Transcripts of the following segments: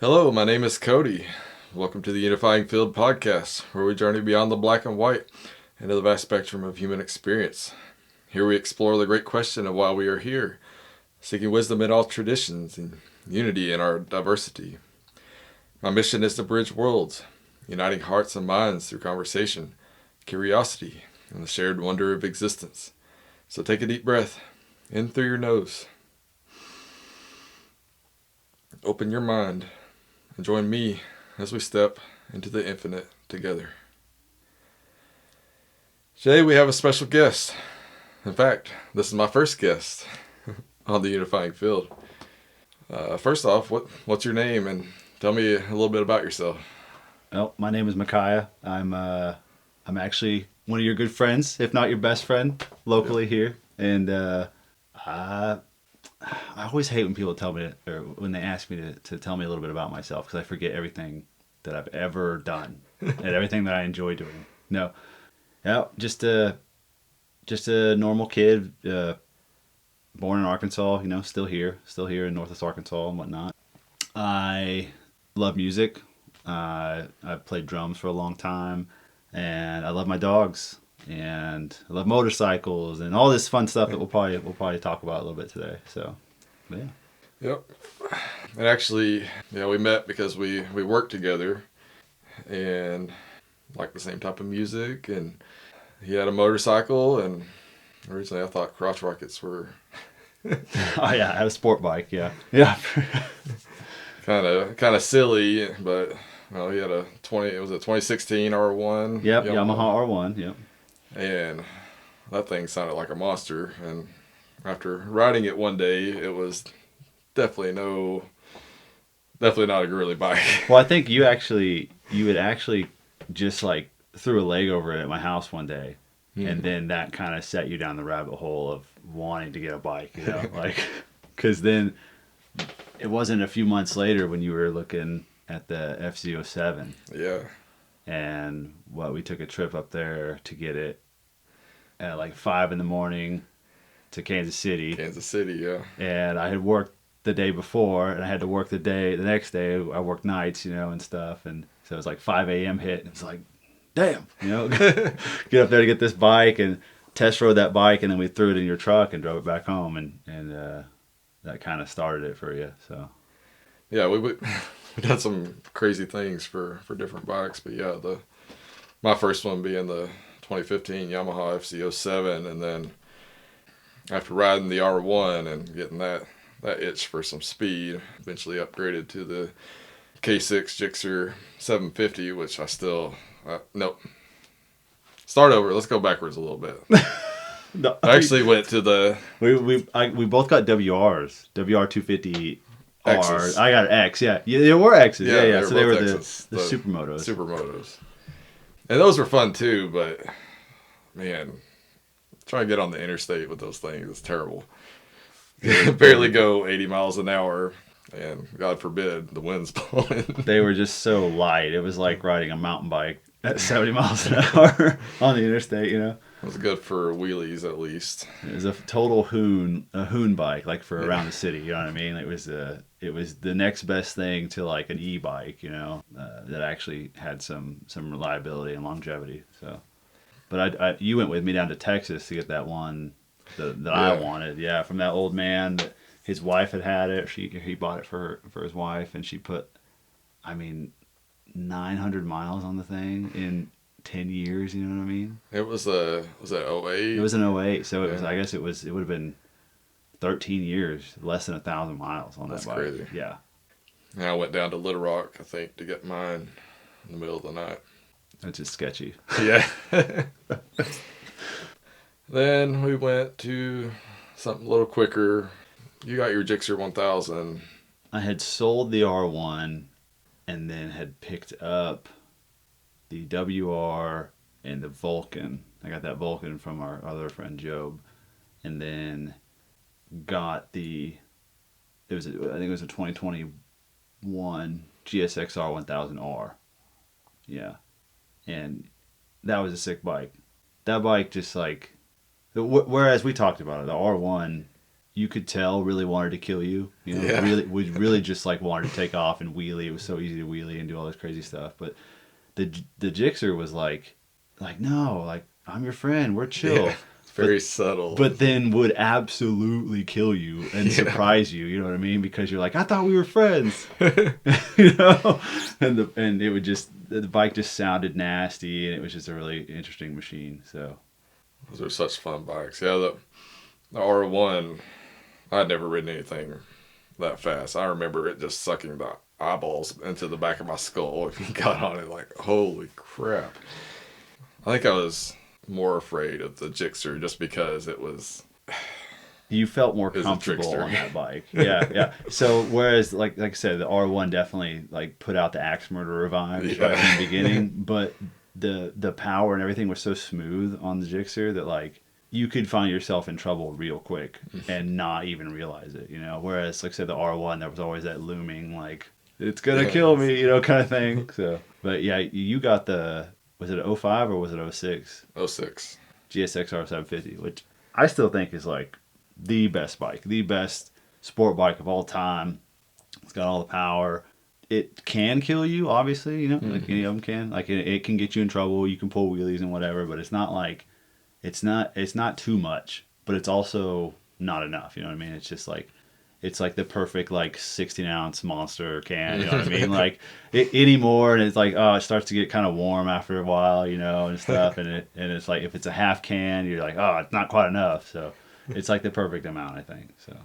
Hello, my name is Cody. Welcome to the Unifying Field podcast, where we journey beyond the black and white into the vast spectrum of human experience. Here we explore the great question of why we are here, seeking wisdom in all traditions and unity in our diversity. My mission is to bridge worlds, uniting hearts and minds through conversation, curiosity, and the shared wonder of existence. So take a deep breath in through your nose. Open your mind and join me as we step into the infinite together. Today we have a special guest. In fact, this is my first guest on the Unifying Field. First off, what's your name, and tell me a little bit about yourself. Well, my name is Mikhia. I'm actually one of your good friends, if not your best friend, locally here. And I always hate when people tell me, or when they ask me to tell me a little bit about myself, because I forget everything that I've ever done and everything that I enjoy doing. No, yeah, just a normal kid, born in Arkansas. Still here in Northwest Arkansas and whatnot. I love music. I've played drums for a long time, and I love my dogs, and I love motorcycles, and all this fun stuff that we'll probably talk about a little bit today. So, yeah. Yep. And actually, we met because we worked together and like the same type of music, and he had a motorcycle, and originally I thought crotch rockets were Oh yeah, I had a sport bike. Yeah, yeah. kind of silly, but well, he had a 2016 R1. Yep, Yamaha R1. Yep. And that thing sounded like a monster. And after riding it one day, it was definitely not a girly bike. Well, I think you had actually just like threw a leg over it at my house one day, and then that kind of set you down the rabbit hole of wanting to get a bike. Like, because then it wasn't a few months later when you were looking at the FZ07. Yeah. And we took a trip up there to get it at like 5 a.m. to Kansas City. Kansas City, yeah. And I had worked the day before, and I had to work the next day. I worked nights, and stuff. And so it was like 5 a.m. hit, and it was like, damn, get up there to get this bike and test rode that bike, and then we threw it in your truck and drove it back home, and that kind of started it for you. So yeah, we done some crazy things for different bikes, but yeah, my first one being the 2015 Yamaha FZ07, and then after riding the R1 and getting that itch for some speed, eventually upgraded to the K6 Gixxer 750, which I still nope. Start over. Let's go backwards a little bit. no, I actually went to the we both got WRs, WR 250. X's. I got an X, yeah. There were X's, yeah. So they were the Supermotos. Supermotos. And those were fun too, but man, trying to get on the interstate with those things is terrible. Barely go 80 miles an hour, and God forbid the wind's blowing. They were just so light. It was like riding a mountain bike at 70 miles an hour on the interstate, It was good for wheelies, at least. It was a total hoon bike, like for around the city. You know what I mean? It was the next best thing to like an e-bike, that actually had some reliability and longevity. So, but you went with me down to Texas to get that one that I wanted. Yeah, from that old man that his wife had it. He bought it for his wife, and she put, 900 miles on the thing in 10 years, you know what I mean? It was that 08? It was an 08, so it was, I guess it would have been 13 years, less than 1,000 miles on that bike. That's crazy. Yeah. And I went down to Little Rock, I think, to get mine in the middle of the night. That's just sketchy. Yeah. Then we went to something a little quicker. You got your Gixxer 1000. I had sold the R1 and then had picked up the WR and the Vulcan. I got that Vulcan from our other friend Job, and then got I think it was a 2021 GSXR 1000R. Yeah, and that was a sick bike. That bike just like, whereas we talked about it, the R1, you could tell really wanted to kill you. You know, Yeah. really just like wanted to take off and wheelie. It was so easy to wheelie and do all this crazy stuff. But the Gixxer was like no, like I'm your friend. We're chill. Yeah. Very subtle. But then would absolutely kill you and surprise you. You know what I mean? Because you're like, I thought we were friends. You know, and it would just the bike just sounded nasty, and it was just a really interesting machine. So Those are such fun bikes. Yeah, the R1, I'd never ridden anything that fast. I remember it just sucking the eyeballs into the back of my skull if you got on it. Like, holy crap. I think I was more afraid of the Gixxer just because it was... You felt more comfortable on that bike. Yeah. So whereas, like I said, the R1 definitely like put out the axe murderer vibes right in the beginning, but the power and everything was so smooth on the Gixxer that like you could find yourself in trouble real quick and not even realize it, you know. Whereas, like I said, the R1, there was always that looming like it's gonna kill me, you know, kind of thing. So, but yeah, you got the. Was it 05 or was it 06? 06. GSX-R 750, which I still think is like the best bike, the best sport bike of all time. It's got all the power. It can kill you, obviously, you know, like any of them can. Like it can get you in trouble. You can pull wheelies and whatever, but it's not like it's not too much, but it's also not enough. You know what I mean? It's just like it's like the perfect like 16-ounce monster can. You know what I mean? Like anymore, and it's like it starts to get kind of warm after a while, you know, and stuff. And it's like if it's a half can, you're like, it's not quite enough. So it's like the perfect amount, I think. So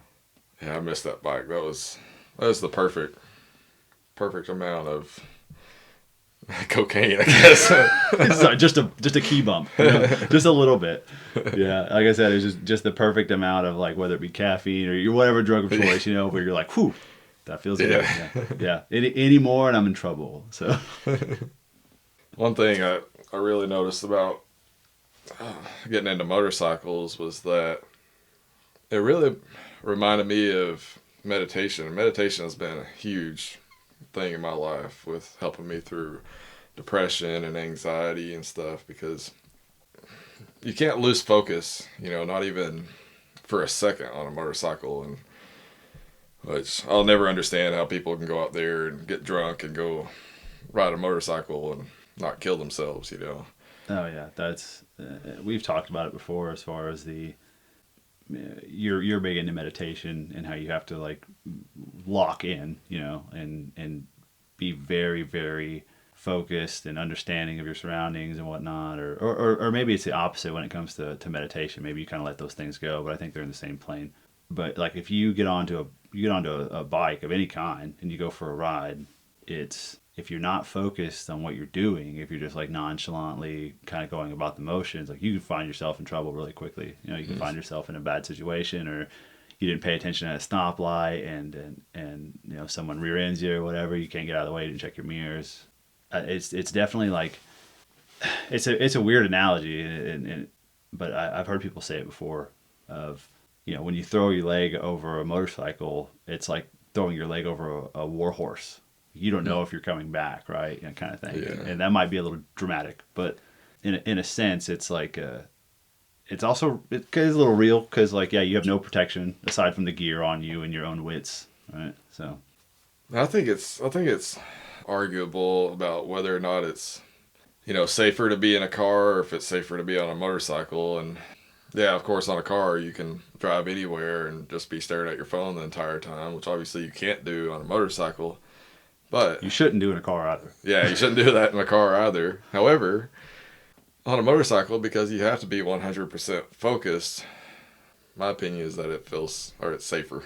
Yeah, I missed that bike. That was the perfect amount of cocaine, I guess. it's just a key bump, you know? Just a little bit. Yeah, like I said, it's just the perfect amount of like whether it be caffeine or your whatever drug of choice, you know, where you're like, whew, that feels good. Yeah. Any more and I'm in trouble. So One thing I really noticed about getting into motorcycles was that it really reminded me of meditation. Meditation has been a huge thing in my life with helping me through depression and anxiety and stuff, because you can't lose focus, you know, not even for a second on a motorcycle. And which I'll never understand how people can go out there and get drunk and go ride a motorcycle and not kill themselves, you know. Oh yeah, that's we've talked about it before as far as the you're big into meditation and how you have to like lock in, you know, and be very, very focused and understanding of your surroundings and whatnot, or maybe it's the opposite when it comes to meditation. Maybe you kind of let those things go, but I think they're in the same plane. But like if you get onto a bike of any kind and you go for a ride, it's if you're not focused on what you're doing, if you're just like nonchalantly kind of going about the motions, like you can find yourself in trouble really quickly. You know, you can find yourself in a bad situation, or you didn't pay attention at a stoplight and you know someone rear ends you or whatever. You can't get out of the way, you didn't check your mirrors. It's definitely like it's a weird analogy, but I've heard people say it before. Of you know when you throw your leg over a motorcycle, it's like throwing your leg over a war horse. You don't know if you're coming back, right? That kind of thing. Yeah. And that might be a little dramatic, but in a sense, it's like it's also it's a little real because like you have no protection aside from the gear on you and your own wits, right? So I think it's arguable about whether or not it's, you know, safer to be in a car or if it's safer to be on a motorcycle. And yeah, of course, on a car you can drive anywhere and just be staring at your phone the entire time, which obviously you can't do on a motorcycle. But you shouldn't do in a car either. Yeah, you shouldn't do that in a car either. However, on a motorcycle, because you have to be 100% focused, my opinion is that it's safer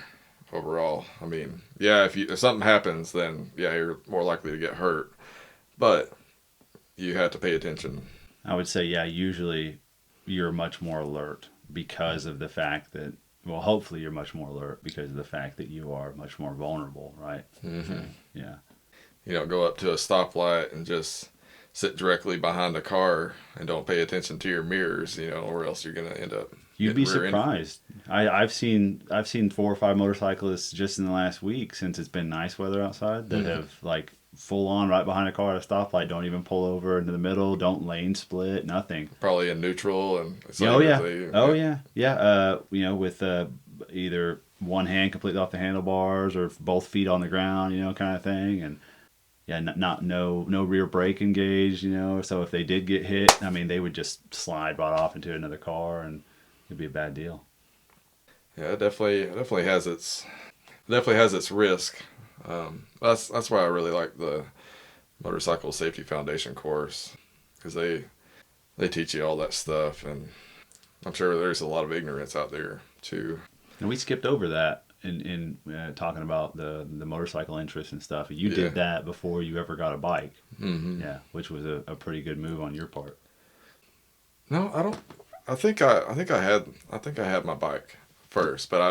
overall. I mean, yeah, if something happens, then yeah, you're more likely to get hurt. But you have to pay attention. I would say, yeah, usually you're much more alert because of the fact that, well, hopefully you're much more alert because of the fact that you are much more vulnerable, right? Mm-hmm. Yeah. You don't go up to a stoplight and just sit directly behind a car and don't pay attention to your mirrors, you know, or else you're going to end up. You'd be surprised. I've seen 4 or 5 motorcyclists just in the last week since it's been nice weather outside that have like full on right behind a car at a stoplight, don't even pull over into the middle, don't lane split, nothing. Probably in neutral and yeah. You know, with either one hand completely off the handlebars or both feet on the ground, kind of thing. And yeah, no rear brake engaged, So if they did get hit, I mean, they would just slide right off into another car, and it'd be a bad deal. Yeah, it definitely has its risk. That's why I really like the motorcycle safety foundation course, because they teach you all that stuff, and I'm sure there's a lot of ignorance out there too. And we skipped over that in talking about the motorcycle interest and stuff. You Yeah. did that before you ever got a bike. Mm-hmm. Yeah, which was a pretty good move on your part. No, I don't. I think I had my bike first, but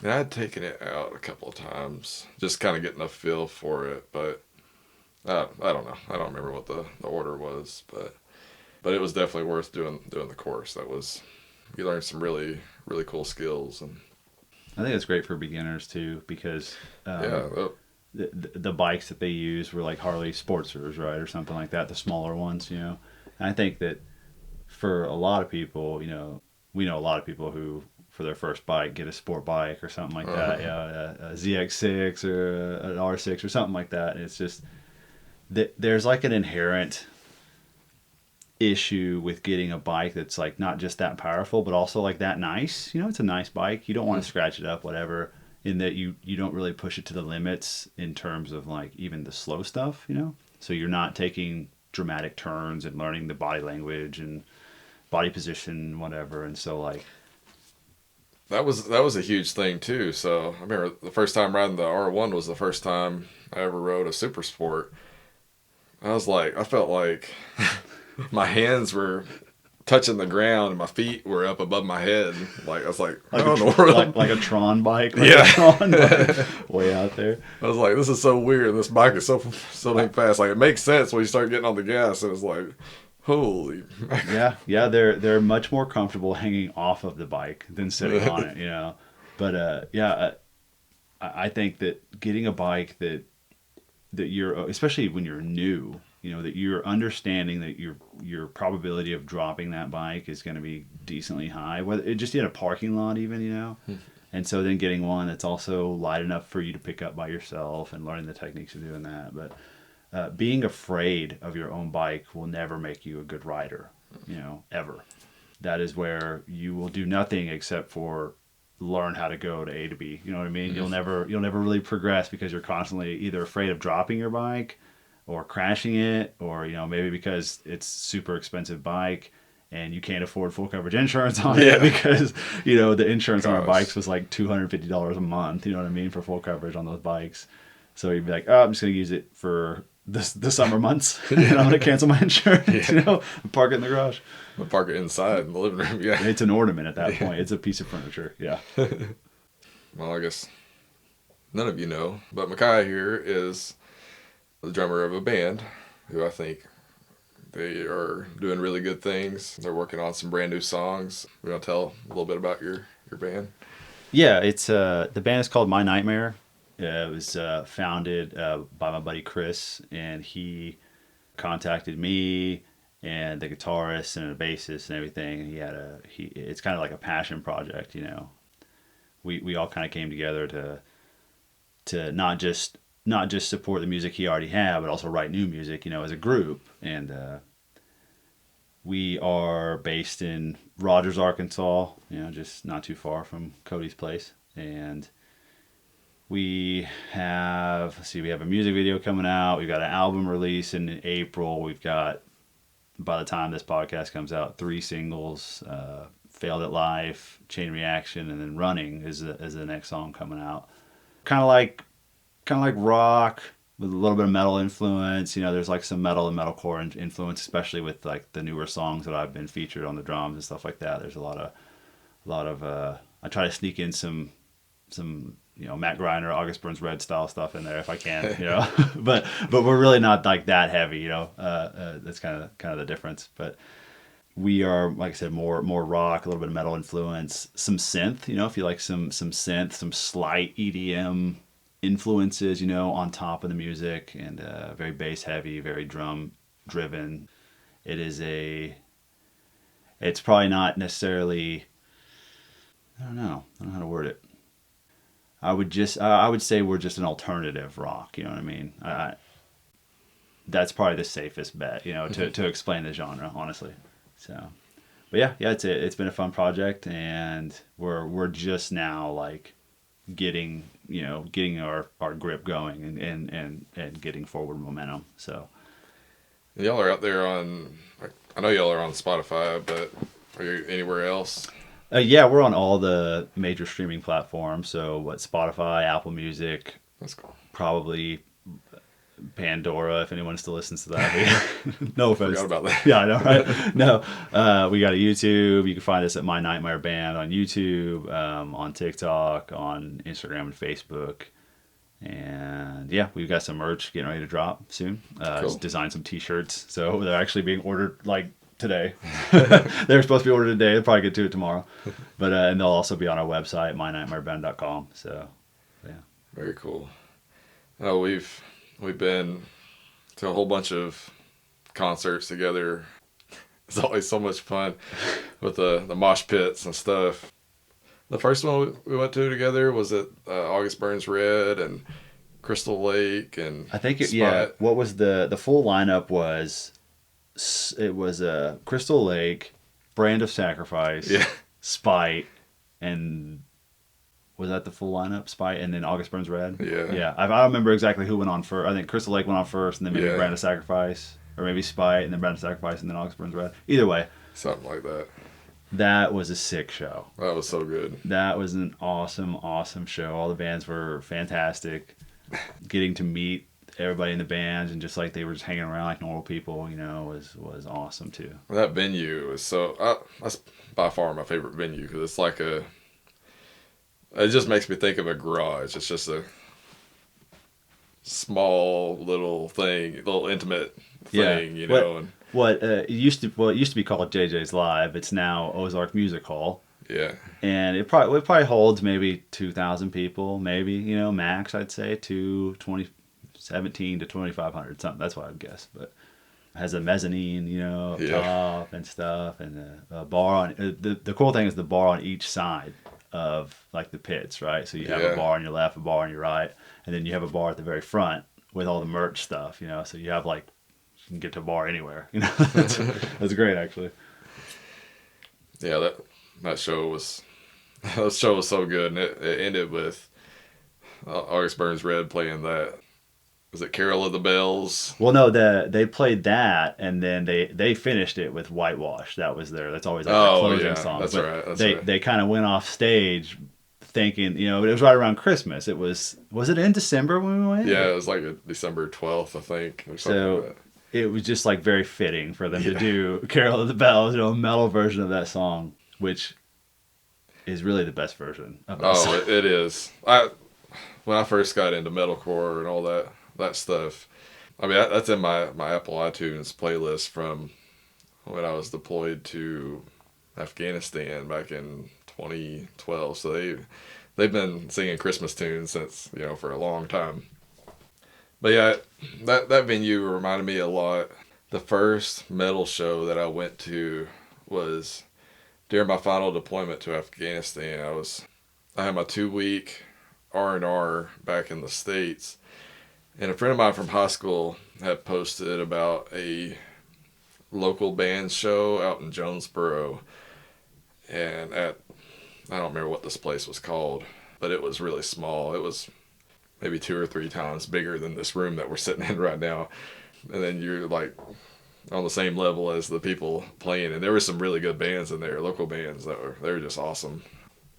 I had taken it out a couple of times, just kind of getting a feel for it. But I don't know. I don't remember what the order was, but it was definitely worth doing the course. You learned some really really cool skills, and I think it's great for beginners too, because yeah, the bikes that they use were like Harley Sportsers, right, or something like that, the smaller ones, And I think that for a lot of people, we know a lot of people who, for their first bike, get a sport bike or something like that, a ZX6 or an R6 or something like that. And it's just that there's like an inherent issue with getting a bike that's like not just that powerful, but also like that nice. It's a nice bike. You don't want to scratch it up, whatever. In that you don't really push it to the limits in terms of like even the slow stuff, So you're not taking dramatic turns and learning the body language and body position, whatever. And so like that was a huge thing too. So I remember the first time riding the R1 was the first time I ever rode a super sport. I felt like my hands were touching the ground and my feet were up above my head. Like I was like like a Tron bike, yeah, a Tron bike, way out there. I was like, this is so weird. This bike is so dang fast. Like it makes sense when you start getting on the gas, and it's like, holy. Yeah, they're much more comfortable hanging off of the bike than sitting on it, But I think that getting a bike that you're, especially when you're new, that you're understanding that your probability of dropping that bike is going to be decently high, whether it just in a parking lot even, And so then getting one that's also light enough for you to pick up by yourself and learning the techniques of doing that. But being afraid of your own bike will never make you a good rider, ever. That is where you will do nothing except for learn how to go to A to B. You know what I mean? Mm-hmm. You'll never really progress because you're constantly either afraid of dropping your bike or crashing it, or maybe because it's super expensive bike and you can't afford full coverage insurance on it because the insurance on our bikes was like $250 a month. You know what I mean, for full coverage on those bikes. So you'd be like, oh, I'm just gonna use it for the summer months. And I'm gonna cancel my insurance. And park it in the garage. I'll park it inside in the living room. Yeah, it's an ornament at that point. It's a piece of furniture. Yeah. Well, I guess none of you know, but Mikhia here is the drummer of a band who I think they are doing really good things. They're working on some brand new songs. You want to tell a little bit about your band? Yeah, it's the band is called My Nightmare. It was founded by my buddy Chris, and he contacted me and the guitarist and the bassist and everything. It's kind of like a passion project, We all kind of came together to not just support the music he already had, but also write new music, as a group. And we are based in Rogers, Arkansas, just not too far from Cody's place. And we have a music video coming out. We've got an album release in April. We've got, by the time this podcast comes out, 3 singles, Failed at Life, Chain Reaction, and then Running is the next song coming out. Kind of like rock with a little bit of metal influence. There's like some metal and metalcore influence, especially with like the newer songs that I've been featured on the drums and stuff like that. There's a lot of I try to sneak in some Matt Greiner, August Burns Red style stuff in there if I can, but we're really not like that heavy, that's kind of the difference. But we are, like I said, more rock, a little bit of metal influence, some synth, if you like some synth, some slight EDM influences, on top of the music, and very bass heavy, very drum driven. It's probably not necessarily, I don't know. I don't know how to word it. I would say we're just an alternative rock. You know what I mean? That's probably the safest bet, to explain the genre, honestly. So, but yeah, it's been a fun project, and we're just now like getting our grip going and getting forward momentum. So Y'all are out there I know y'all are on Spotify, but are you anywhere else? yeah, we're on all the major streaming platforms. So Spotify, Apple Music, That's cool. probably Pandora, if anyone still listens to that. No offense. Forgot about that. Yeah, I know, right? No, we got a YouTube. You can find us at My Nightmare Band on YouTube, on TikTok, on Instagram and Facebook. And yeah, we've got some merch getting ready to drop soon. Cool. Just designed some T-shirts, so they're actually being ordered like today. They're supposed to be ordered today. They'll probably get to it tomorrow, but and they'll also be on our website, mynightmareband.com. So yeah, Very cool. Oh, we've been to a whole bunch of concerts together. It's always so much fun with the mosh pits and stuff. The first one we went to together was at August Burns Red and Crystal Lake and I think Spot. what was the full lineup was it was Crystal Lake, Brand of Sacrifice, Yeah. Spite, and was that the full lineup? Spite and then August Burns Red. Yeah. I don't remember exactly who went on first. I think Crystal Lake went on first, and then maybe Yeah. Brand of Sacrifice, or maybe Spite and then Brand of Sacrifice and then August Burns Red. Either way, Something like that. that was a sick show. That was so good. That was an awesome show. All the bands were fantastic. Getting to meet everybody in the bands and just like they were just hanging around like normal people, was awesome too. That venue was that's by far my favorite venue because it's like it just makes me think of a garage. It's just a small little thing, little intimate thing, and It used to be called JJ's Live. It's now Ozark Music Hall. yeah. And it probably holds maybe 2,000 people, maybe, max, I'd say, 17 to 2,500, something. That's what I'd guess. But it has a mezzanine, up top and stuff, and a bar on the cool thing is the bar on each side of like the pits, right? So you have a bar on your left, a bar on your right, and then you have a bar at the very front with all the merch stuff, so you have like you can get to a bar anywhere, That's great, actually. Yeah, that show was so good, and it ended with August Burns Red playing that. Was it Carol of the Bells? Well, no, they played that, and then they finished it with Whitewash. That's always like the closing song. That's but right. They kind of went off stage thinking, it was right around Christmas. Was it in December when we went? Yeah, it was like December 12th, I think, or something like that. It was just like very fitting for them to do Carol of the Bells, a metal version of that song, which is really the best version of that song. It is. When I first got into metalcore and all that stuff, I mean, that's in my Apple iTunes playlist from when I was deployed to Afghanistan back in 2012. So they've been singing Christmas tunes since, for a long time. But yeah, that venue reminded me a lot. The first metal show that I went to was during my final deployment to Afghanistan. I had my 2-week R&R back in the States. And a friend of mine from high school had posted about a local band show out in Jonesboro. And I don't remember what this place was called, but it was really small. It was maybe 2 or 3 times bigger than this room that we're sitting in right now. And then you're like on the same level as the people playing. And there were some really good bands in there, local bands they were just awesome.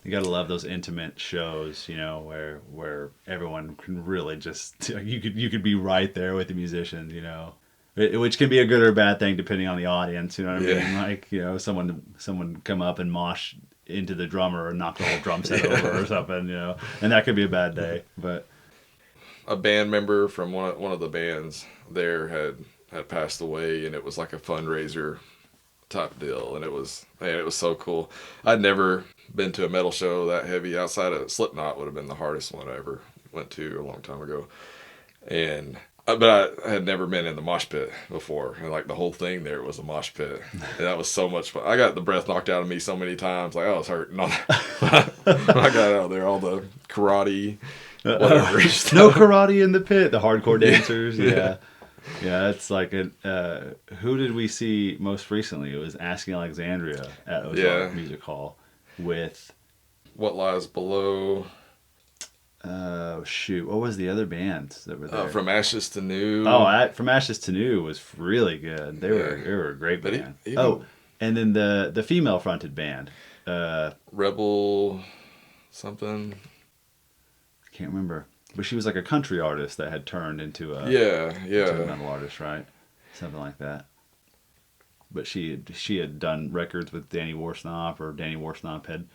You gotta love those intimate shows, where everyone can really just you could be right there with the musicians, which can be a good or bad thing depending on the audience. You know what I mean? Like someone come up and mosh into the drummer and knock the whole drum set over or something, and that could be a bad day. But a band member from one of the bands there had passed away, and it was like a fundraiser type deal, and it was so cool. I'd never been to a metal show that heavy outside of Slipknot. Would have been the hardest one I ever went to a long time ago, and But I had never been in the mosh pit before, and like the whole thing there was a mosh pit, and that was so much fun. I got the breath knocked out of me so many times, like I was hurting. When I got out there, all the karate, whatever No stuff. karate in the pit. The hardcore Yeah. dancers, yeah. Yeah, it's like who did we see most recently? It was Asking Alexandria at Yeah. Ozark Music Hall with What lies below? shoot, what was the other bands that were there? From ashes to new. Oh, From Ashes to New was really good. Yeah, They were a great but band. Oh, even and then the female fronted band. Rebel something. I can't remember, but she was like a country artist that had turned into Yeah, a yeah, metal artist, right? Something like that. But she had done records with Danny Warsnop, or Danny Warsnop had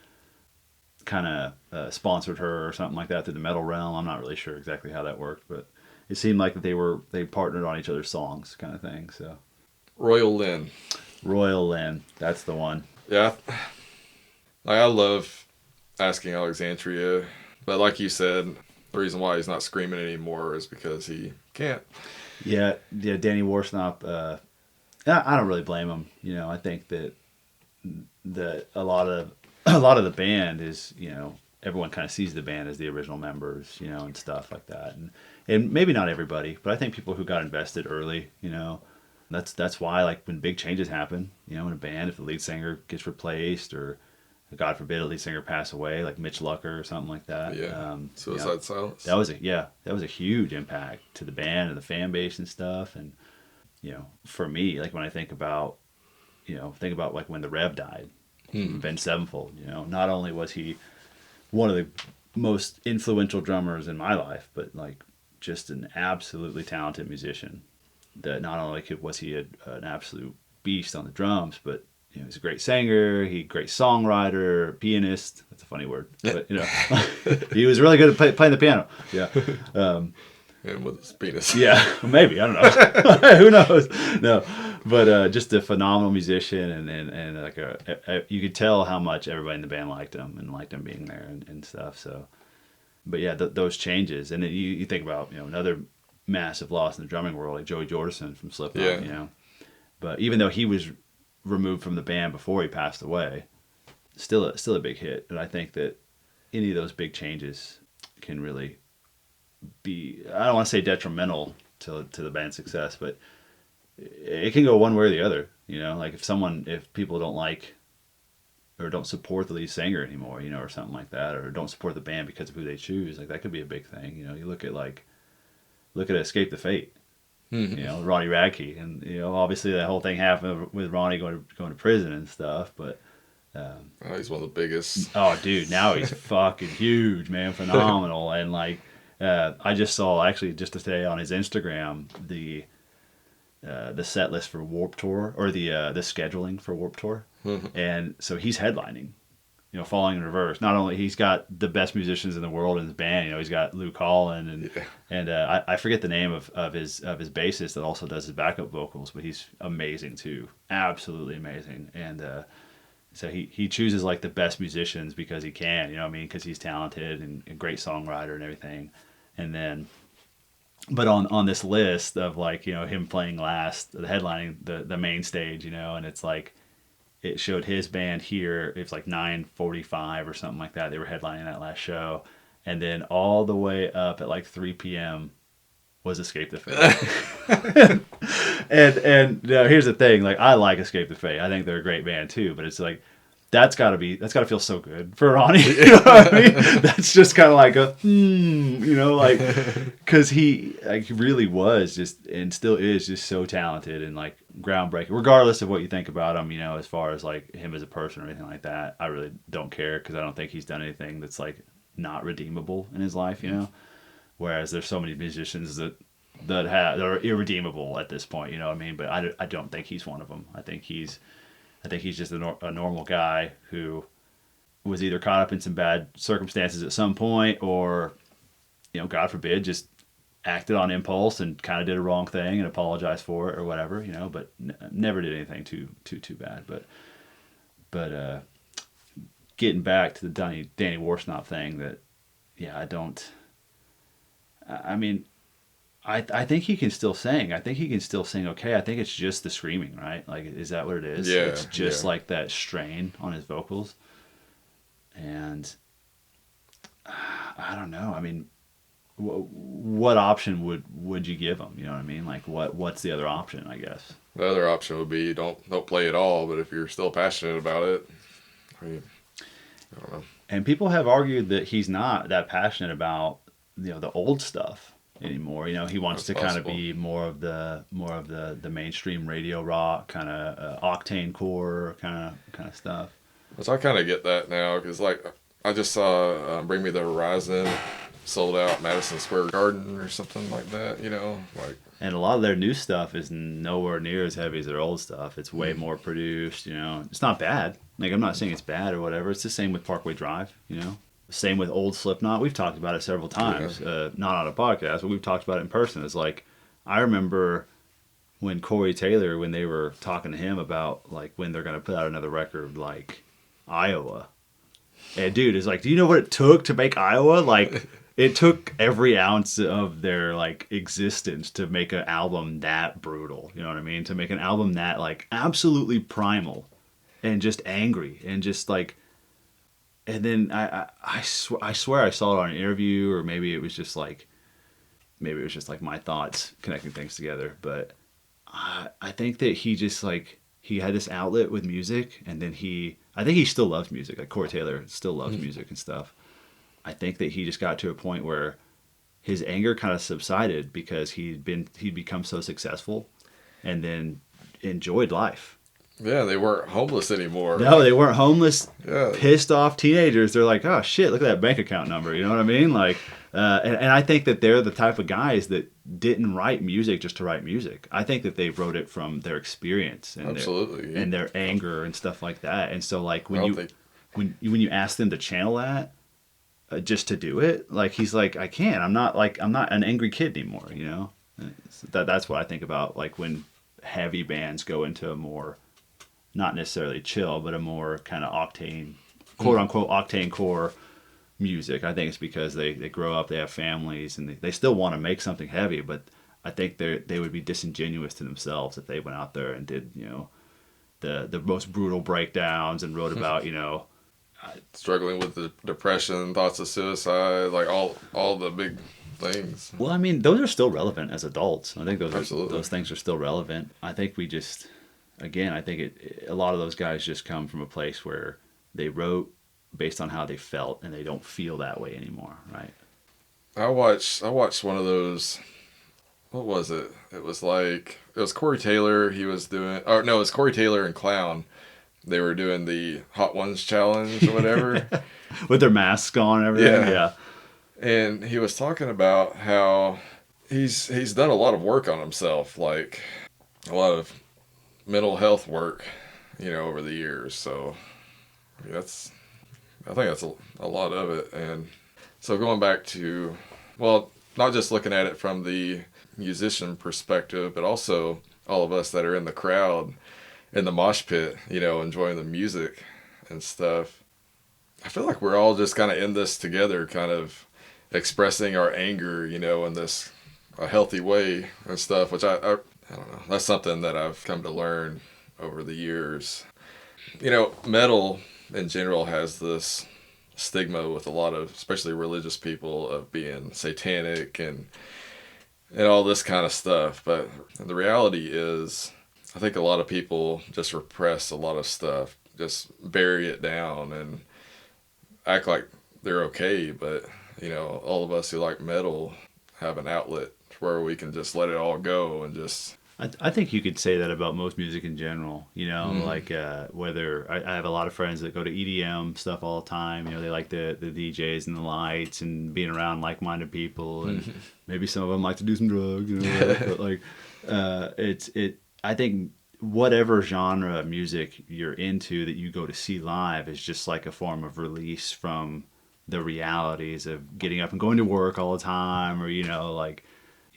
kind of sponsored her or something like that through the metal realm. I'm not really sure exactly how that worked, but it seemed like that they partnered on each other's songs, kind of thing. So Royal Lynn. Royal Lynn, that's the one. Yeah, like I love Asking Alexandria, but like you said, the reason why he's not screaming anymore is because he can't. Yeah, yeah. Danny Warsnop. I don't really blame him. You know, I think that a lot of the band is, you know, everyone kind of sees the band as the original members, you know, and stuff like that, and maybe not everybody, but I think people who got invested early, you know, that's why, like, when big changes happen, you know, in a band, if the lead singer gets replaced, or God forbid a lead singer pass away, like Mitch Lucker or something like that. Yeah, You know, Suicide Silence. that was a huge impact to the band and the fan base and stuff. And you know, for me, like when I think about, you know, think about like when the Rev died, Ben Sevenfold. You know, not only was he one of the most influential drummers in my life, but like just an absolutely talented musician. That not only was he an absolute beast on the drums, but you know, he's a great singer, great songwriter, pianist. That's a funny word, but you know, he was really good at playing the piano. Yeah, And with his penis. yeah, maybe, I don't know. Who knows? No, but just a phenomenal musician, and like you could tell how much everybody in the band liked him and liked him being there and stuff. So, but yeah, those changes, and then you think about, you know, another massive loss in the drumming world, like Joey Jordison from Slipknot. Yeah. You know, but even though he was removed from the band before he passed away, still a big hit. And I think that any of those big changes can really be, I don't want to say detrimental to the band's success, but it can go one way or the other. You know, like if people don't like or don't support the lead singer anymore, you know, or something like that, or don't support the band because of who they choose, like that could be a big thing. You know, you look at Escape the Fate. You know, Ronnie Radke, and you know, obviously that whole thing happened with Ronnie going to prison and stuff. But He's one of the biggest. oh, dude, now he's fucking huge, man, phenomenal. And like, I just saw, actually just today on his Instagram, the set list for Warped Tour, or the scheduling for Warped Tour, and so he's headlining. You know, Falling in Reverse. Not only he's got the best musicians in the world in his band. You know, he's got Luke Holland and I forget the name of his bassist that also does his backup vocals, but he's amazing too, absolutely amazing. And so he chooses like the best musicians because he can. You know what I mean? Because he's talented and a great songwriter and everything. And then, but on this list of, like, you know, him playing last, the headlining the main stage, you know, and it's like, it showed his band here. It was like 9:45 or something like that. They were headlining that last show, and then all the way up at like 3 p.m. was Escape the Fate. and you know, here's the thing: like, I like Escape the Fate. I think they're a great band too. But it's like, that's gotta feel so good for Ronnie. You know what I mean? That's just kind of like you know, like, because he really was just, and still is, just so talented and like groundbreaking. Regardless of what you think about him, you know, as far as like him as a person or anything like that, I really don't care, because I don't think he's done anything that's like not redeemable in his life. You know, whereas there's so many musicians that are irredeemable at this point. You know what I mean? But I don't think he's one of them. I think he's just a normal guy who was either caught up in some bad circumstances at some point, or, you know, God forbid, just acted on impulse and kind of did a wrong thing and apologized for it or whatever, you know, but never did anything too bad. But getting back to the Danny Warsnop thing, that, yeah, I mean, I think he can still sing. I think he can still sing okay. I think it's just the screaming, right? Like, is that what it is? Yeah, It's just yeah. like that strain on his vocals. And I don't know. I mean, what option would you give him? You know what I mean? Like, what's the other option? I guess. The other option would be don't play at all. But if you're still passionate about it, I mean, I don't know. And people have argued that he's not that passionate about the old stuff anymore. He wants That's to kind of possible. be more of the mainstream radio rock kind of octane core kind of stuff. Which I kind of get that now because like I just saw Bring Me the Horizon sold out Madison Square Garden or something like that. Like And a lot of their new stuff is nowhere near as heavy as their old stuff. It's way mm, more produced. It's not bad. Like, I'm not saying it's bad or whatever. It's the same with Parkway Drive. Same with old Slipknot. We've talked about it several yeah, times. Not on a podcast, but we've talked about it in person. It's like, I remember when Corey Taylor, when they were talking to him about like when they're going to put out another record like Iowa. And dude, it's like, do you know what it took to make Iowa? Like, it took every ounce of their like existence to make an album that brutal. You know what I mean? To make an album that like absolutely primal and just angry and just like. And then I swear I saw it on an interview, or maybe it was just like my thoughts connecting things together. But I think that he just like he had this outlet with music, and then I think he still loves music. Like Corey Taylor still loves music and stuff. I think that he just got to a point where his anger kind of subsided because he'd become so successful, and then enjoyed life. yeah, they weren't homeless anymore. No, they weren't homeless, Yeah, pissed off teenagers. They're like, oh shit, look at that bank account number. You know what I mean? Like, and I think that they're the type of guys that didn't write music just to write music. I think that they wrote it from their experience and absolutely. their anger and stuff like that. And so, like, I don't think when you ask them to channel that just to do it, like he's like, I can't. I'm not an angry kid anymore. That's what I think about like when heavy bands go into a more not necessarily chill, but a more kind of octane, quote unquote, octane core music. I think it's because they grow up, they have families, and they still want to make something heavy, but I think they would be disingenuous to themselves if they went out there and did, the most brutal breakdowns and wrote about, struggling with the depression, thoughts of suicide, like all the big things. well, I mean, those are still relevant as adults. I think Absolutely. those things are still relevant. I think we just, again, I think a lot of those guys just come from a place where they wrote based on how they felt, and they don't feel that way anymore, right? I watched one of those. What was it? It was Corey Taylor. He was doing. Or no, it was Corey Taylor and Clown. They were doing the Hot Ones challenge or whatever. With their masks on and everything. Yeah. Yeah. And he was talking about how he's done a lot of work on himself, like a lot of mental health work, over the years. So I mean, I think that's a lot of it. And so going back to, well, not just looking at it from the musician perspective, but also all of us that are in the crowd, in the mosh pit, enjoying the music and stuff. I feel like we're all just kind of in this together, kind of expressing our anger, in this a healthy way and stuff, which I don't know. That's something that I've come to learn over the years. Metal in general has this stigma with a lot of, especially religious people, of being satanic and all this kind of stuff. But the reality is, I think a lot of people just repress a lot of stuff, just bury it down and act like they're okay. But, all of us who like metal have an outlet where we can just let it all go and just. I think you could say that about most music in general, Mm, like whether I have a lot of friends that go to EDM stuff all the time. They like the DJs and the lights and being around like-minded people, and maybe some of them like to do some drugs, but like I think whatever genre of music you're into that you go to see live is just like a form of release from the realities of getting up and going to work all the time, or like.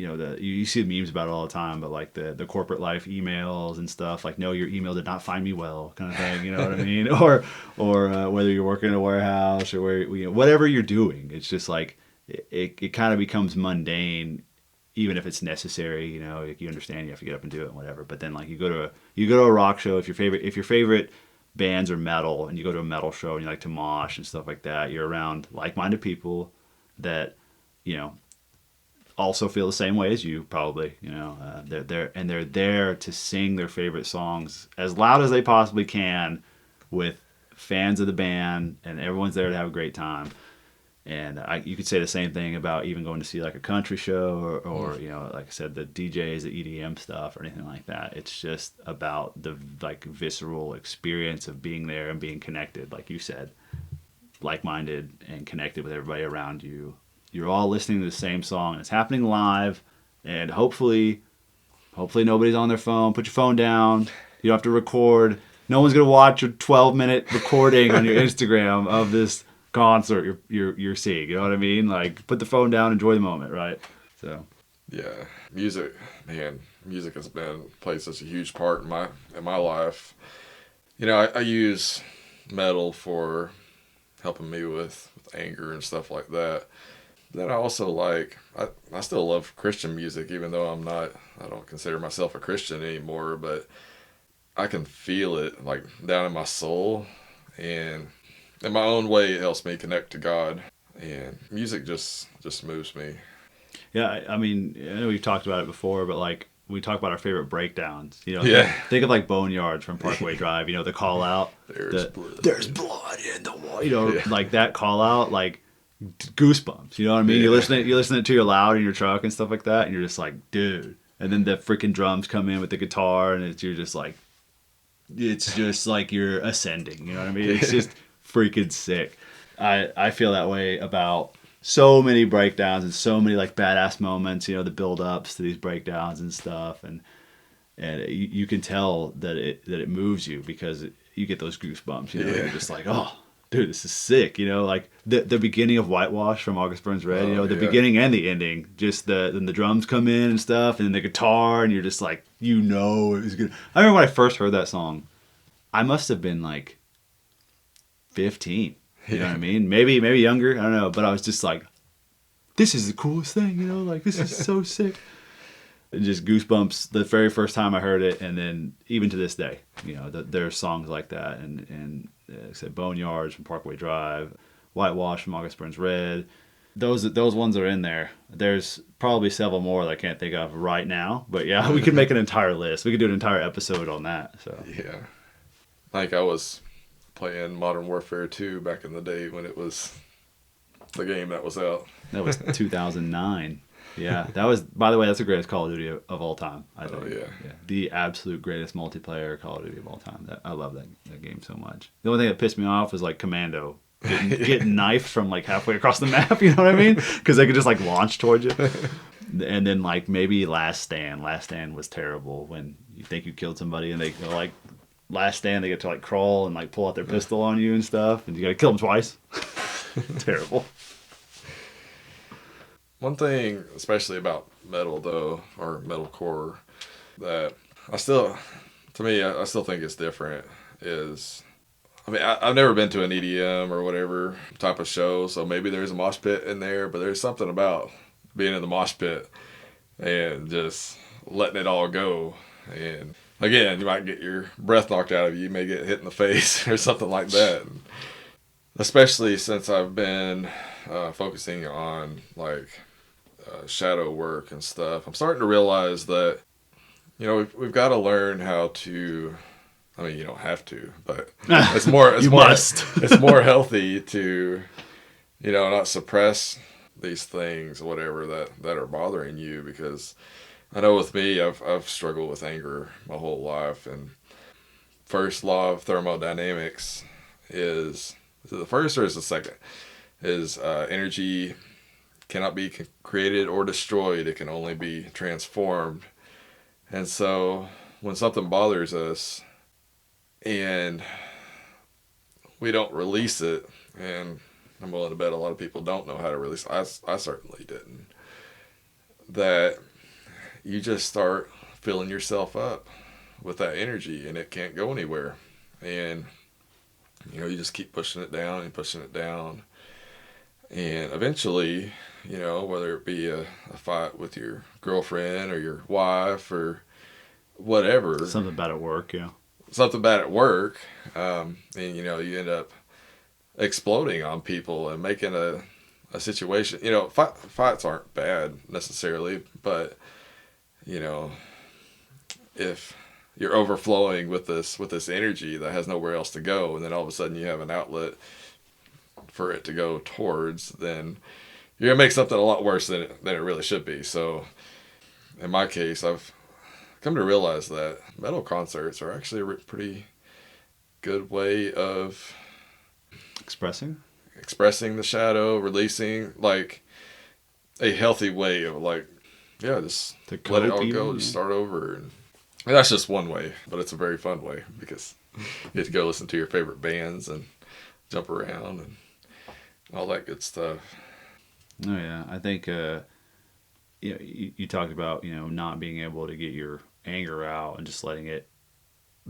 You see the memes about it all the time, but like the corporate life emails and stuff, like, no, your email did not find me well, kind of thing. You know what I mean? Or whether you're working in a warehouse or whatever you're doing, it's just like it kind of becomes mundane, even if it's necessary, you know, like you understand you have to get up and do it and whatever. But then like you go to a rock show, if your favorite bands are metal and you go to a metal show and you like to mosh and stuff like that, you're around like-minded people that, you know, also feel the same way as you probably, you know, they're there to sing their favorite songs as loud as they possibly can with fans of the band, and everyone's there to have a great time. And you could say the same thing about even going to see like a country show or you know, like I said, the DJs, the EDM stuff or anything like that. It's just about the like visceral experience of being there and being connected, like you said, like-minded and connected with everybody around you. You're all listening to the same song, and it's happening live, and hopefully nobody's on their phone. Put your phone down. You don't have to record. No one's gonna watch your 12-minute recording on your Instagram of this concert you're seeing. You know what I mean? Like, put the phone down, enjoy the moment, right? So, Yeah, music, man. Music has played such a huge part in my life. You know, I use metal for helping me with anger and stuff like that. Then I also I still love Christian music, even though I don't consider myself a Christian anymore, but I can feel it like down in my soul, and in my own way it helps me connect to God, and music just moves me. yeah, I mean, I know we've talked about it before, but like we talk about our favorite breakdowns. You know, Yeah. think of like Boneyards from Parkway Drive. You know, the call out. There's blood in the wall. You know, like that call out, like goosebumps. You know what I mean? Yeah. You're listening to it loud in your truck and stuff like that, and you're just like, dude. And then the freaking drums come in with the guitar, and you're just like, it's just like you're ascending. You know what I mean? It's just freaking sick. I feel that way about so many breakdowns and so many like badass moments. You know, the build ups to these breakdowns and stuff, and you can tell that it moves you because you get those goosebumps. You know, you're just like, oh, dude, this is sick. You know, like the beginning of Whitewash from August Burns Red. You know, the beginning and the ending. Just then the drums come in and stuff, and then the guitar, and you're just like, you know, it was good. I remember when I first heard that song, I must have been like 15. You know what I mean? Maybe younger. I don't know. But I was just like, this is the coolest thing. You know, like this is so sick. And just goosebumps the very first time I heard it, and then even to this day, you know, there's songs like that, and like I said, Boneyards from Parkway Drive, Whitewash from August Burns Red. Those ones are in there. There's probably several more that I can't think of right now, but yeah, we could make an entire list. We could do an entire episode on that. So Yeah, like I was playing Modern Warfare 2 back in the day when it was the game that was out. That was 2009. Yeah, that was, by the way, that's the greatest Call of Duty of all time, I think. Oh, yeah. The absolute greatest multiplayer Call of Duty of all time. I love that game so much. The only thing that pissed me off was like Commando. Getting knifed from like halfway across the map, you know what I mean? Because they could just like launch towards you. And then like maybe Last Stand. Last Stand was terrible when you think you killed somebody and they go like, Last Stand, they get to like crawl and like pull out their pistol on you and stuff, and you gotta kill them twice. Terrible. One thing, especially about metal though, or metalcore, that I still think it's different is, I mean, I've never been to an EDM or whatever type of show, so maybe there's a mosh pit in there, but there's something about being in the mosh pit and just letting it all go. And again, you might get your breath knocked out of you. You may get hit in the face or something like that. Especially since I've been focusing on like shadow work and stuff, I'm starting to realize that, you know, we've got to learn how to. I mean, you don't have to, but it's more. It's more healthy to, you know, not suppress these things, whatever that are bothering you, because I know with me, I've struggled with anger my whole life, and first law of thermodynamics is it the first or is the second? Is energy cannot be created or destroyed; it can only be transformed. And so, when something bothers us and we don't release it, and I'm willing to bet a lot of people don't know how to release it. I certainly didn't. That you just start filling yourself up with that energy and it can't go anywhere. And, you know, you just keep pushing it down and pushing it down. And eventually whether it be a fight with your girlfriend or your wife or whatever, Something about at work, yeah. something bad at work, and you end up exploding on people and making a situation. Fights aren't bad necessarily, but you know, if you're overflowing with this energy that has nowhere else to go, and then all of a sudden you have an outlet for it to go towards, then you're gonna make something a lot worse than it really should be. So in my case, I've come to realize that metal concerts are actually a pretty good way of expressing the shadow, releasing, like a healthy way of, like, yeah, just To let it cope all go, even, just yeah. start over. And that's just one way, but it's a very fun way because you get to go listen to your favorite bands and jump around and all that good stuff. Oh yeah, I think you talked about not being able to get your anger out and just letting it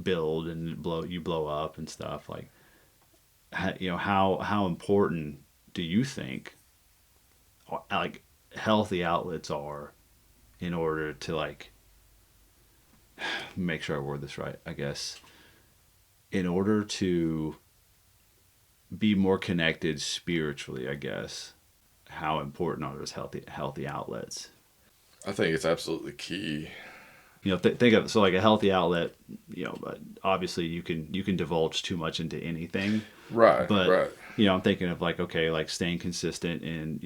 build and blow up and stuff. Like, how important do you think like healthy outlets are in order to, like, make sure I word this right, I guess, in order to be more connected spiritually, I guess, how important are those healthy outlets? I think it's absolutely key. Think of, so like a healthy outlet. Obviously you can divulge too much into anything, Right, but right. I'm thinking of, like, okay, like staying consistent in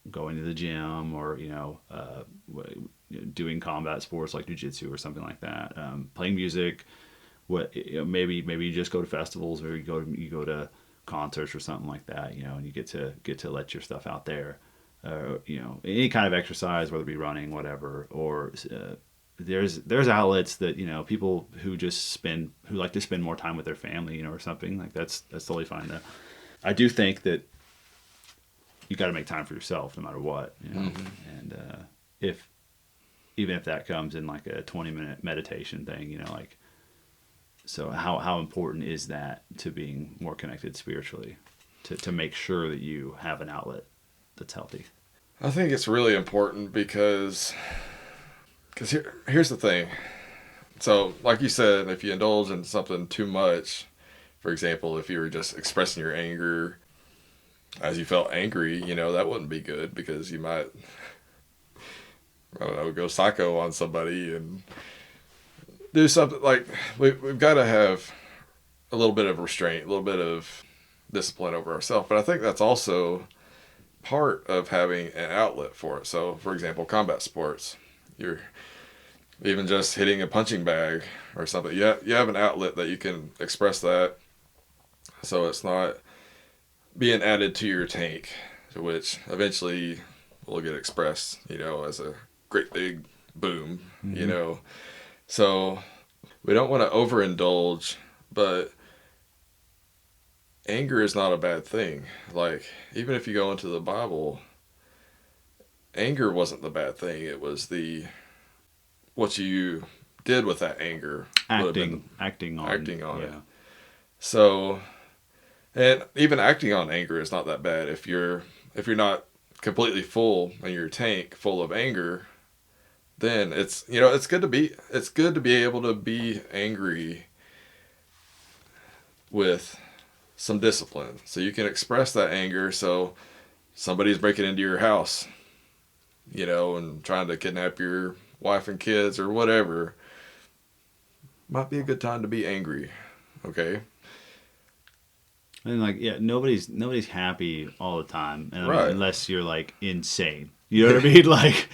going to the gym, or doing combat sports like jujitsu or something like that. Playing music. Maybe you just go to festivals, or you go to concerts or something like that. And you get to let your stuff out there. Any kind of exercise, whether it be running, whatever, or there's outlets that people who like to spend more time with their family, or something like that's totally fine. Though I do think that you got to make time for yourself no matter what. Mm-hmm. And if even if that comes in like a 20-minute meditation thing, like, so how important is that to being more connected spiritually, to make sure that you have an outlet that's healthy? I think it's really important because here's the thing. So, like you said, if you indulge in something too much, for example, if you were just expressing your anger as you felt angry, that wouldn't be good because you might, I don't know, go psycho on somebody and do something. Like, we've got to have a little bit of restraint, a little bit of discipline over ourselves. But I think that's also part of having an outlet for it. So, for example, combat sports, you're even just hitting a punching bag or something. You have an outlet that you can express that, so it's not being added to your tank, which eventually will get expressed, as a great big boom, Mm-hmm. So we don't want to overindulge, but anger is not a bad thing. Like, even if you go into the Bible, anger wasn't the bad thing. It was what you did with that anger would have been Acting on it. yeah. So, and even acting on anger is not that bad if you're not completely full in your tank full of anger. Then it's good to be able to be angry with some discipline, so you can express that anger. So somebody's breaking into your house, and trying to kidnap your wife and kids or whatever, might be a good time to be angry. Okay. And, like, yeah, nobody's happy all the time, and I mean, Right. unless you're like insane. You know what I mean? Like,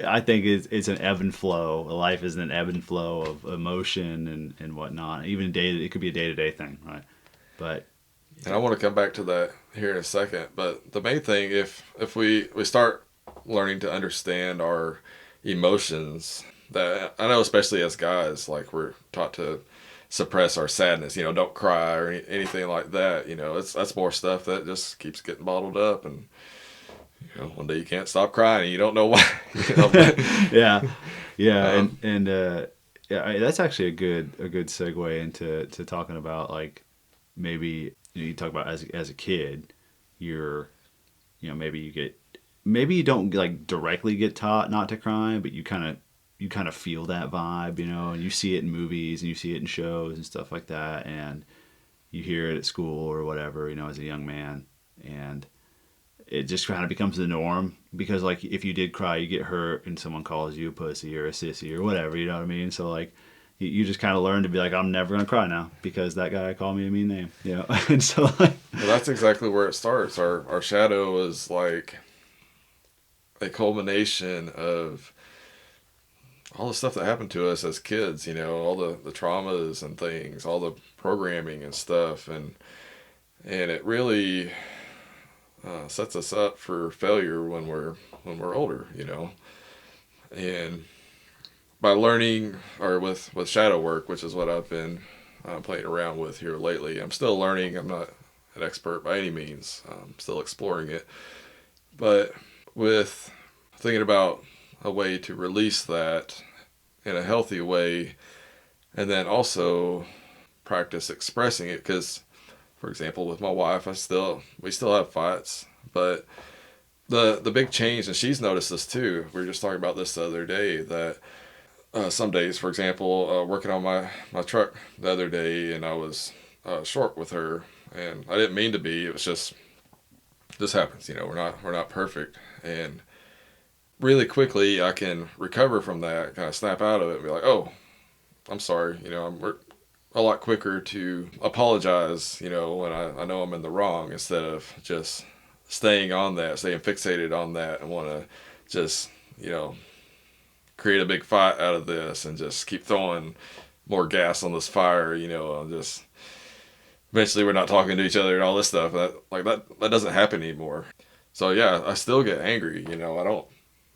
I think it's an ebb and flow. Life is an ebb and flow of emotion and whatnot. Even it could be a day-to-day thing, right? But And I want to come back to that here in a second. But the main thing, if we start learning to understand our emotions, that I know, especially as guys, like, we're taught to suppress our sadness. Don't cry or anything like that. That's more stuff that just keeps getting bottled up, and one day you can't stop crying and you don't know why. But, yeah, yeah, um, and yeah, that's actually a good segue into talking about, like, maybe you talk about as a kid, you're maybe you get maybe you don't like directly get taught not to cry, but you kind of feel that vibe, and you see it in movies and you see it in shows and stuff like that, and you hear it at school or whatever, as a young man, and it just kind of becomes the norm because like if you did cry, you get hurt and someone calls you a pussy or a sissy or whatever, you know what I mean? So like you just kind of learn to be like, I'm never gonna cry now because that guy called me a mean name, and so like, Well, that's exactly where it starts. Our shadow is like a culmination of all the stuff that happened to us as kids, all the traumas and things, all the programming and stuff, and it really sets us up for failure when we're older, and by learning or with shadow work, which is what I've been playing around with here lately. I'm still learning. I'm not an expert by any means. I'm still exploring it, but with thinking about a way to release that in a healthy way, and then also practice expressing it. Because, for example, with my wife, we still have fights, but the big change, and she's noticed this too. We were just talking about this the other day that some days, for example, working on my truck the other day, and I was short with her, and I didn't mean to be. It was just this happens. We're not perfect, and really quickly I can recover from that, kind of snap out of it, and be like, oh, I'm sorry. We're a lot quicker to apologize. When I know I'm in the wrong, instead of just staying fixated on that, and want to just create a big fight out of this and just keep throwing more gas on this fire, just eventually we're not talking to each other and all this stuff. That doesn't happen anymore. So yeah, I still get angry, I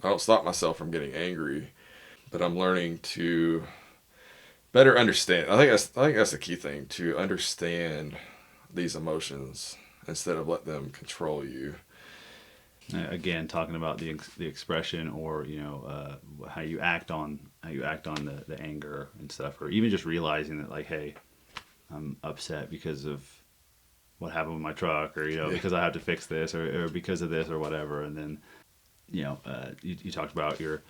don't stop myself from getting angry, but I'm learning to better understand. I think that's the key thing, to understand these emotions instead of let them control you. again, talking about the expression, or how you act on the anger and stuff, or even just realizing that like, hey, I'm upset because of what happened with my truck, or because I have to fix this, or because of this or whatever. And then you talked about your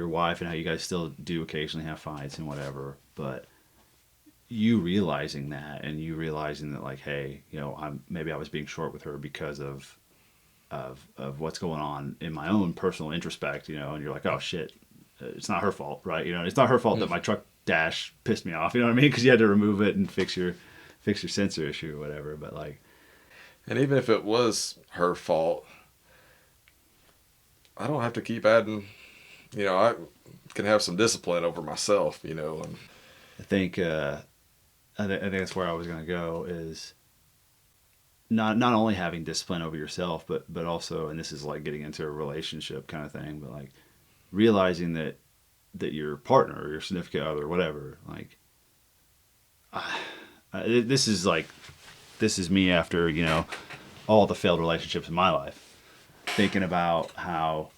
wife and how you guys still do occasionally have fights and whatever, but you realizing that, and you realizing that like, hey, maybe I was being short with her because of what's going on in my own personal introspect, and you're like, oh shit, it's not her fault, right? It's not her fault that my truck dash pissed me off, you know what I mean? Because you had to remove it and fix your sensor issue or whatever. But like, And even if it was her fault, I don't have to keep adding. I can have some discipline over myself. And I think I think that's where I was going to go, is not only having discipline over yourself, but also, and this is like getting into a relationship kind of thing, but like realizing that your partner or your significant other, whatever, like this is me after all the failed relationships in my life, thinking about how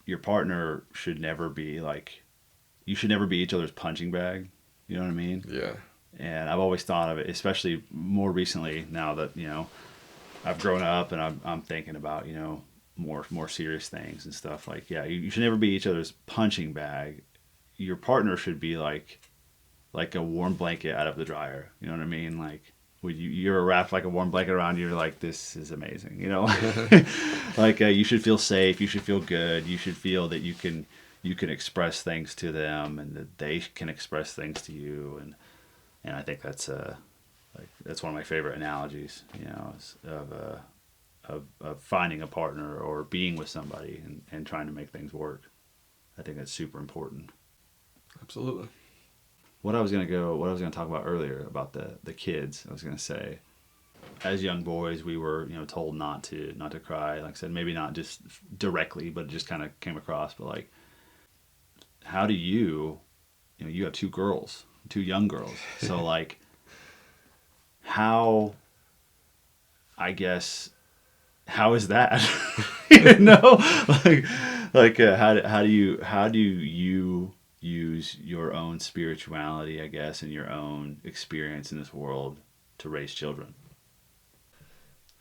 your partner should never be like, you should never be each other's punching bag. You know what I mean? yeah, And I've always thought of it, especially more recently now that I've grown up, and I'm thinking about more serious things and stuff. Like, yeah, you should never be each other's punching bag. Your partner should be like a warm blanket out of the dryer. You know what I mean? Like, when you're wrapped like a warm blanket around you, you're like, this is amazing. Like you should feel safe. You should feel good. You should feel that you can express things to them, and that they can express things to you. And I think that's that's one of my favorite analogies, of finding a partner or being with somebody and trying to make things work. I think that's super important. absolutely. What I was gonna talk about earlier about the kids, I was gonna say, as young boys, we were told not to cry. Like I said, maybe not just directly, but it just kind of came across. But like, how do you have two young girls, so like, how, I guess, how is that? How do you use your own spirituality, I guess, and your own experience in this world to raise children?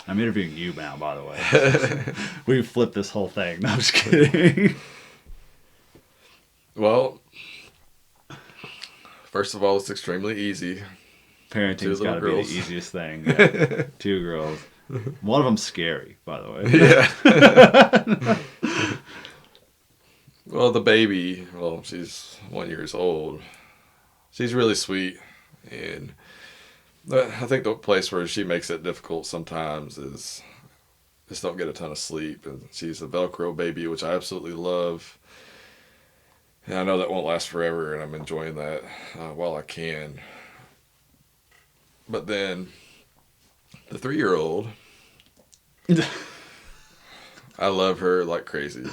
I'm interviewing you now, by the way. We flipped this whole thing. No, I'm just kidding. Well, first of all, it's extremely easy. Parenting's got to be the easiest thing. Yeah. 2 girls. One of them's scary, by the way. Yeah. Well, the baby, she's 1 year old. She's really sweet. And I think the place where she makes it difficult sometimes is just don't get a ton of sleep. And she's a Velcro baby, which I absolutely love. And I know that won't last forever, and I'm enjoying that while I can. But then the 3-year-old, I love her like crazy.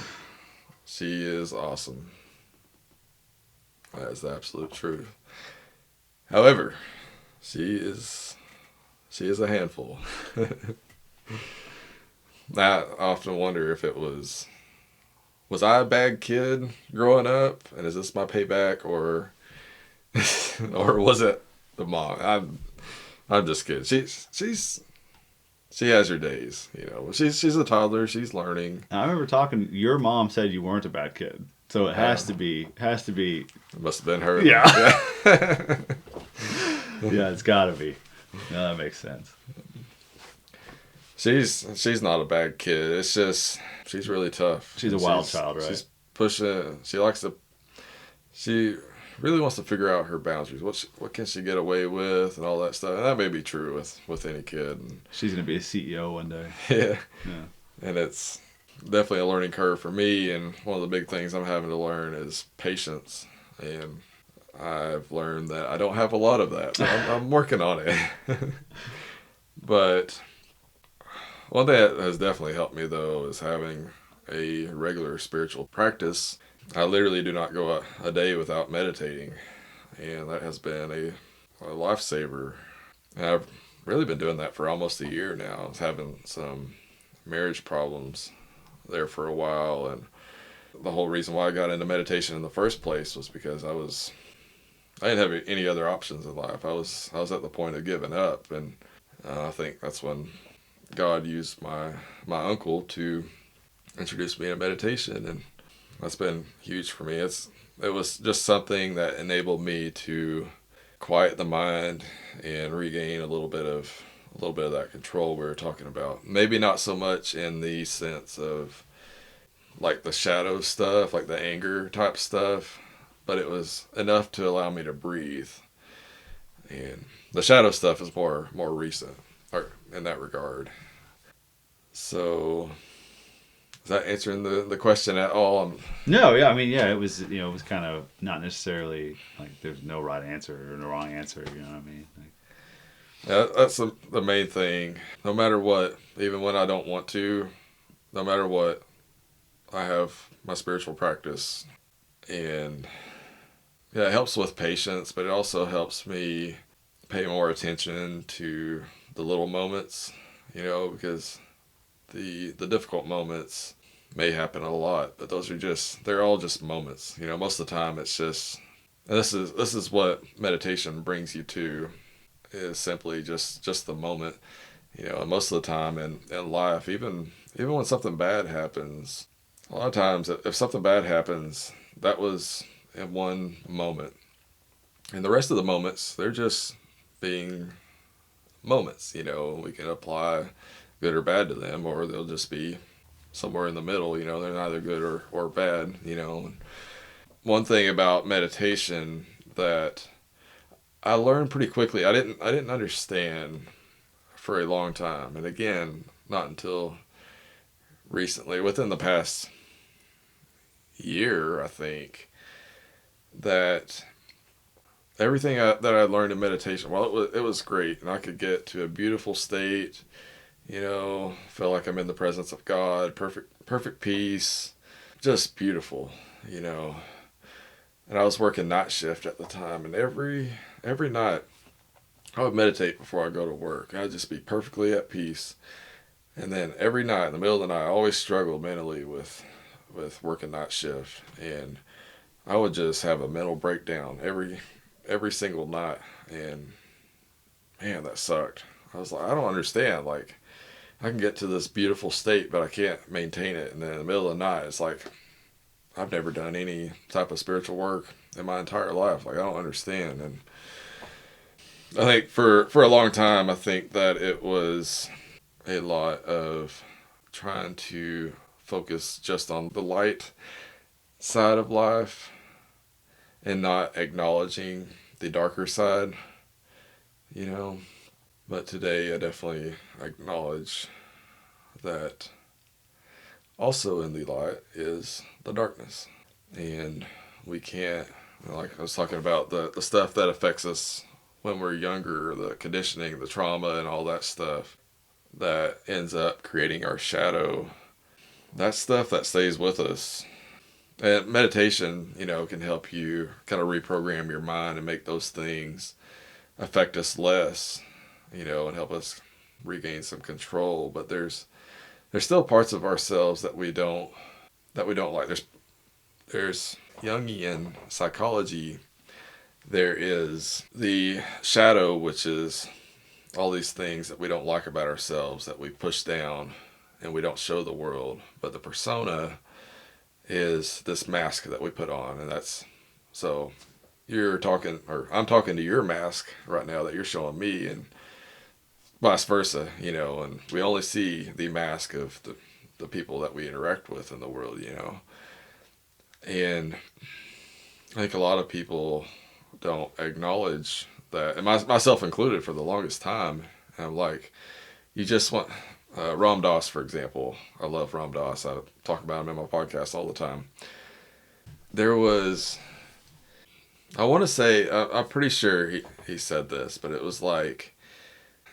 She is awesome. That is the absolute truth. However, she is a handful. I often wonder if it was I a bad kid growing up, and is this my payback, or or was it the mom? I'm just kidding. She has her days, She's a toddler. She's learning. I remember talking. Your mom said you weren't a bad kid, so it has to be. It must have been her. Yeah. Yeah, it's got to be. No, that makes sense. She's not a bad kid. It's just she's really tough. She's a wild child, right? She's pushing. She really wants to figure out her boundaries. What can she get away with and all that stuff. And that may be true with any kid. And she's gonna be a CEO one day. Yeah. And it's definitely a learning curve for me. And one of the big things I'm having to learn is patience. And I've learned that I don't have a lot of that. I'm working on it. But one thing that has definitely helped me, though, is having a regular spiritual practice. I literally do not go a day without meditating, and that has been a lifesaver. And I've really been doing that for almost a year now. I was having some marriage problems there for a while, and the whole reason why I got into meditation in the first place was because I didn't have any other options in life. I was at the point of giving up, and I think that's when God used my uncle to introduce me to meditation, and that's been huge for me. It was just something that enabled me to quiet the mind and regain a little bit of that control we were talking about. Maybe not so much in the sense of like the shadow stuff, like the anger type stuff, but it was enough to allow me to breathe. And the shadow stuff is more recent, or in that regard. So, is that answering the question at all? No, yeah, I mean, yeah, it was kind of not necessarily like there's no right answer or no wrong answer. You know what I mean? Yeah, that's the main thing. No matter what, even when I don't want to, no matter what, I have my spiritual practice, and yeah, it helps with patience, but it also helps me pay more attention to the little moments, because the difficult moments may happen a lot, but they're all just moments. Most of the time it's just, and this is what meditation brings you to, is simply just the moment. And most of the time in life, even when something bad happens, a lot of times if something bad happens, that was in one moment. And the rest of the moments, they're just being moments. We can apply good or bad to them, or they'll just be somewhere in the middle. They're neither good or bad. One thing about meditation that I learned pretty quickly, I didn't understand for a long time, and again, not until recently, within the past year, I think, that everything that I learned in meditation, while it was great, and I could get to a beautiful state, feel like I'm in the presence of God, perfect peace, just beautiful, And I was working night shift at the time, and every night I would meditate before I go to work. I'd just be perfectly at peace. And then every night, in the middle of the night, I always struggled mentally with working night shift, and I would just have a mental breakdown every single night, and man, that sucked. I was like, I don't understand. Like, I can get to this beautiful state, but I can't maintain it. And then in the middle of the night, it's like, I've never done any type of spiritual work in my entire life. Like, I don't understand. And I think for a long time, I think that it was a lot of trying to focus just on the light side of life and not acknowledging the darker side, you know. But today I definitely acknowledge that also in the light is the darkness. And we can't, like I was talking about, the stuff that affects us when we're younger, the conditioning, the trauma, and all that stuff that ends up creating our shadow. That stuff that stays with us. And meditation, can help you kind of reprogram your mind and make those things affect us less, and help us regain some control. But there's still parts of ourselves that we don't like. There's Jungian psychology. There is the shadow, which is all these things that we don't like about ourselves that we push down and we don't show the world. But the persona is this mask that we put on, and that's so you're talking, or I'm talking to your mask right now that you're showing me, and vice versa, and we only see the mask of the people that we interact with in the world, and I think a lot of people don't acknowledge that, and myself included for the longest time. And I'm like, you just want Ram Dass, for example. I love Ram Dass. I talk about him in my podcast all the time. There was, I want to say, I'm pretty sure he said this, but it was like,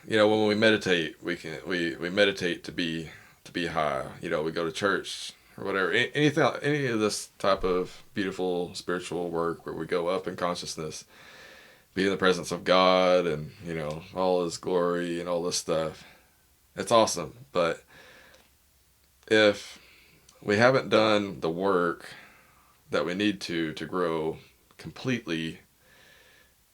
when we meditate, we meditate to be high. We go to church or whatever. Any of this type of beautiful spiritual work where we go up in consciousness, be in the presence of God, and all His glory and all this stuff. It's awesome, but if we haven't done the work that we need to grow completely,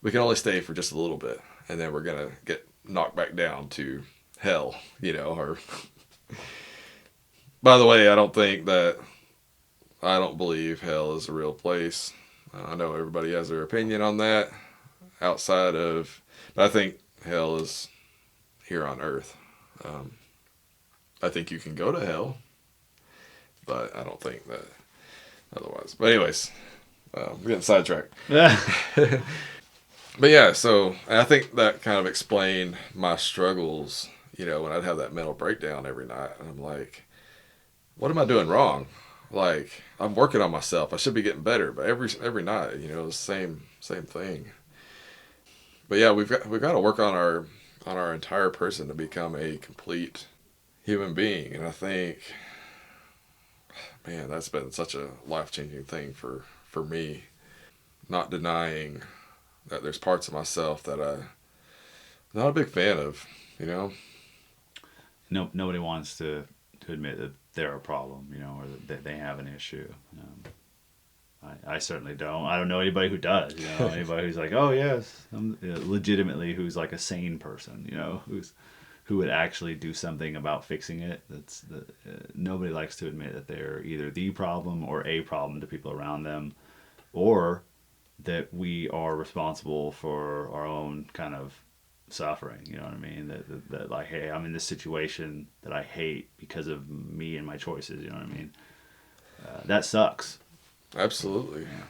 we can only stay for just a little bit, and then we're gonna get knocked back down to hell, or by the way, I don't believe hell is a real place. I know everybody has their opinion on that but I think hell is here on earth. I think you can go to hell, but I don't think that otherwise. But anyways, we're getting sidetracked. But yeah, so I think that kind of explained my struggles, when I'd have that mental breakdown every night. And I'm like, what am I doing wrong? Like, I'm working on myself. I should be getting better. But every night, the same thing. But yeah, we've got to work on our entire person to become a complete human being. And I think, man, that's been such a life-changing thing for me. Not denying that there's parts of myself that I'm not a big fan of, No, nobody wants to admit that they're a problem, or that they have an issue. I certainly don't. I don't know anybody who does. Anybody who's like, oh yes, I'm legitimately who's like a sane person. Who would actually do something about fixing it. Nobody likes to admit that they're either the problem or a problem to people around them, or that we are responsible for our own kind of suffering. You know what I mean? That like, hey, I'm in this situation that I hate because of me and my choices. You know what I mean? That sucks. Absolutely. Yeah.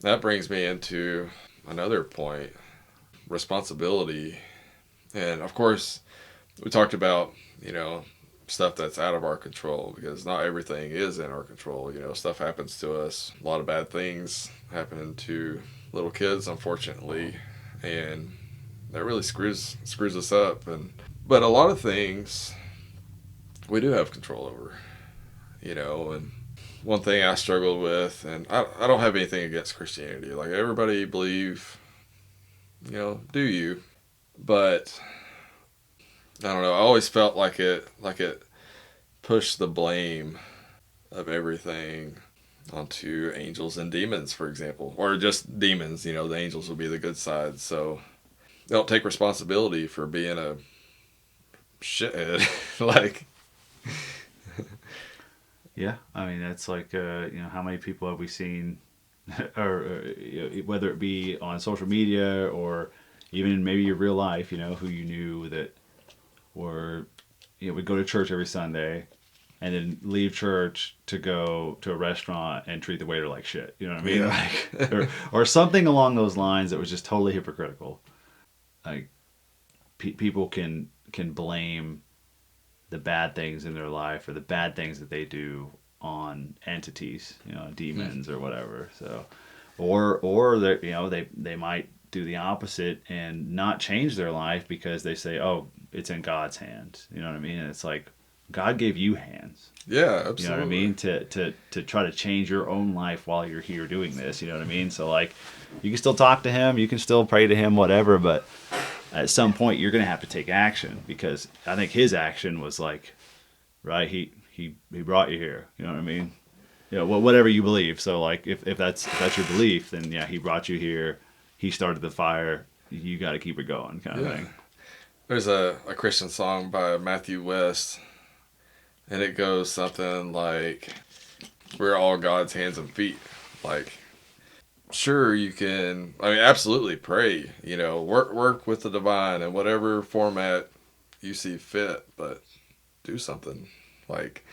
That brings me into another point, responsibility. And of course, we talked about, stuff that's out of our control, because not everything is in our control. Stuff happens to us. A lot of bad things happen to little kids, unfortunately, and that really screws us up. But a lot of things we do have control over, and one thing I struggled with, and I don't have anything against Christianity. Like, everybody believe, do you? But I don't know. I always felt like it pushed the blame of everything onto angels and demons, for example, or just demons. The angels will be the good side, so they don't take responsibility for being shithead. Like, Yeah, I mean that's like how many people have we seen, or whether it be on social media or even maybe your real life, who you knew that were would go to church every Sunday and then leave church to go to a restaurant and treat the waiter like shit. You know what I mean? yeah. Like, or something along those lines that was just totally hypocritical. Like people can blame the bad things in their life or the bad things that they do on entities, demons or whatever. So, or they might do the opposite and not change their life because they say, oh, it's in God's hands. You know what I mean? And it's like God gave you hands. Yeah, absolutely. You know what I mean? To try to change your own life while you're here doing this. You know what I mean? So like, you can still talk to Him, you can still pray to Him, whatever, but at some point you're going to have to take action, because I think His action was like, right? He brought you here. You know what I mean? Whatever you believe. So like, if that's your belief, then yeah, He brought you here. He started the fire. You got to keep it going, kind of thing. There's a Christian song by Matthew West, and it goes something like, "We're all God's hands and feet." Like, sure, you can. I mean, absolutely pray. Work with the divine in whatever format you see fit, but do something. Like,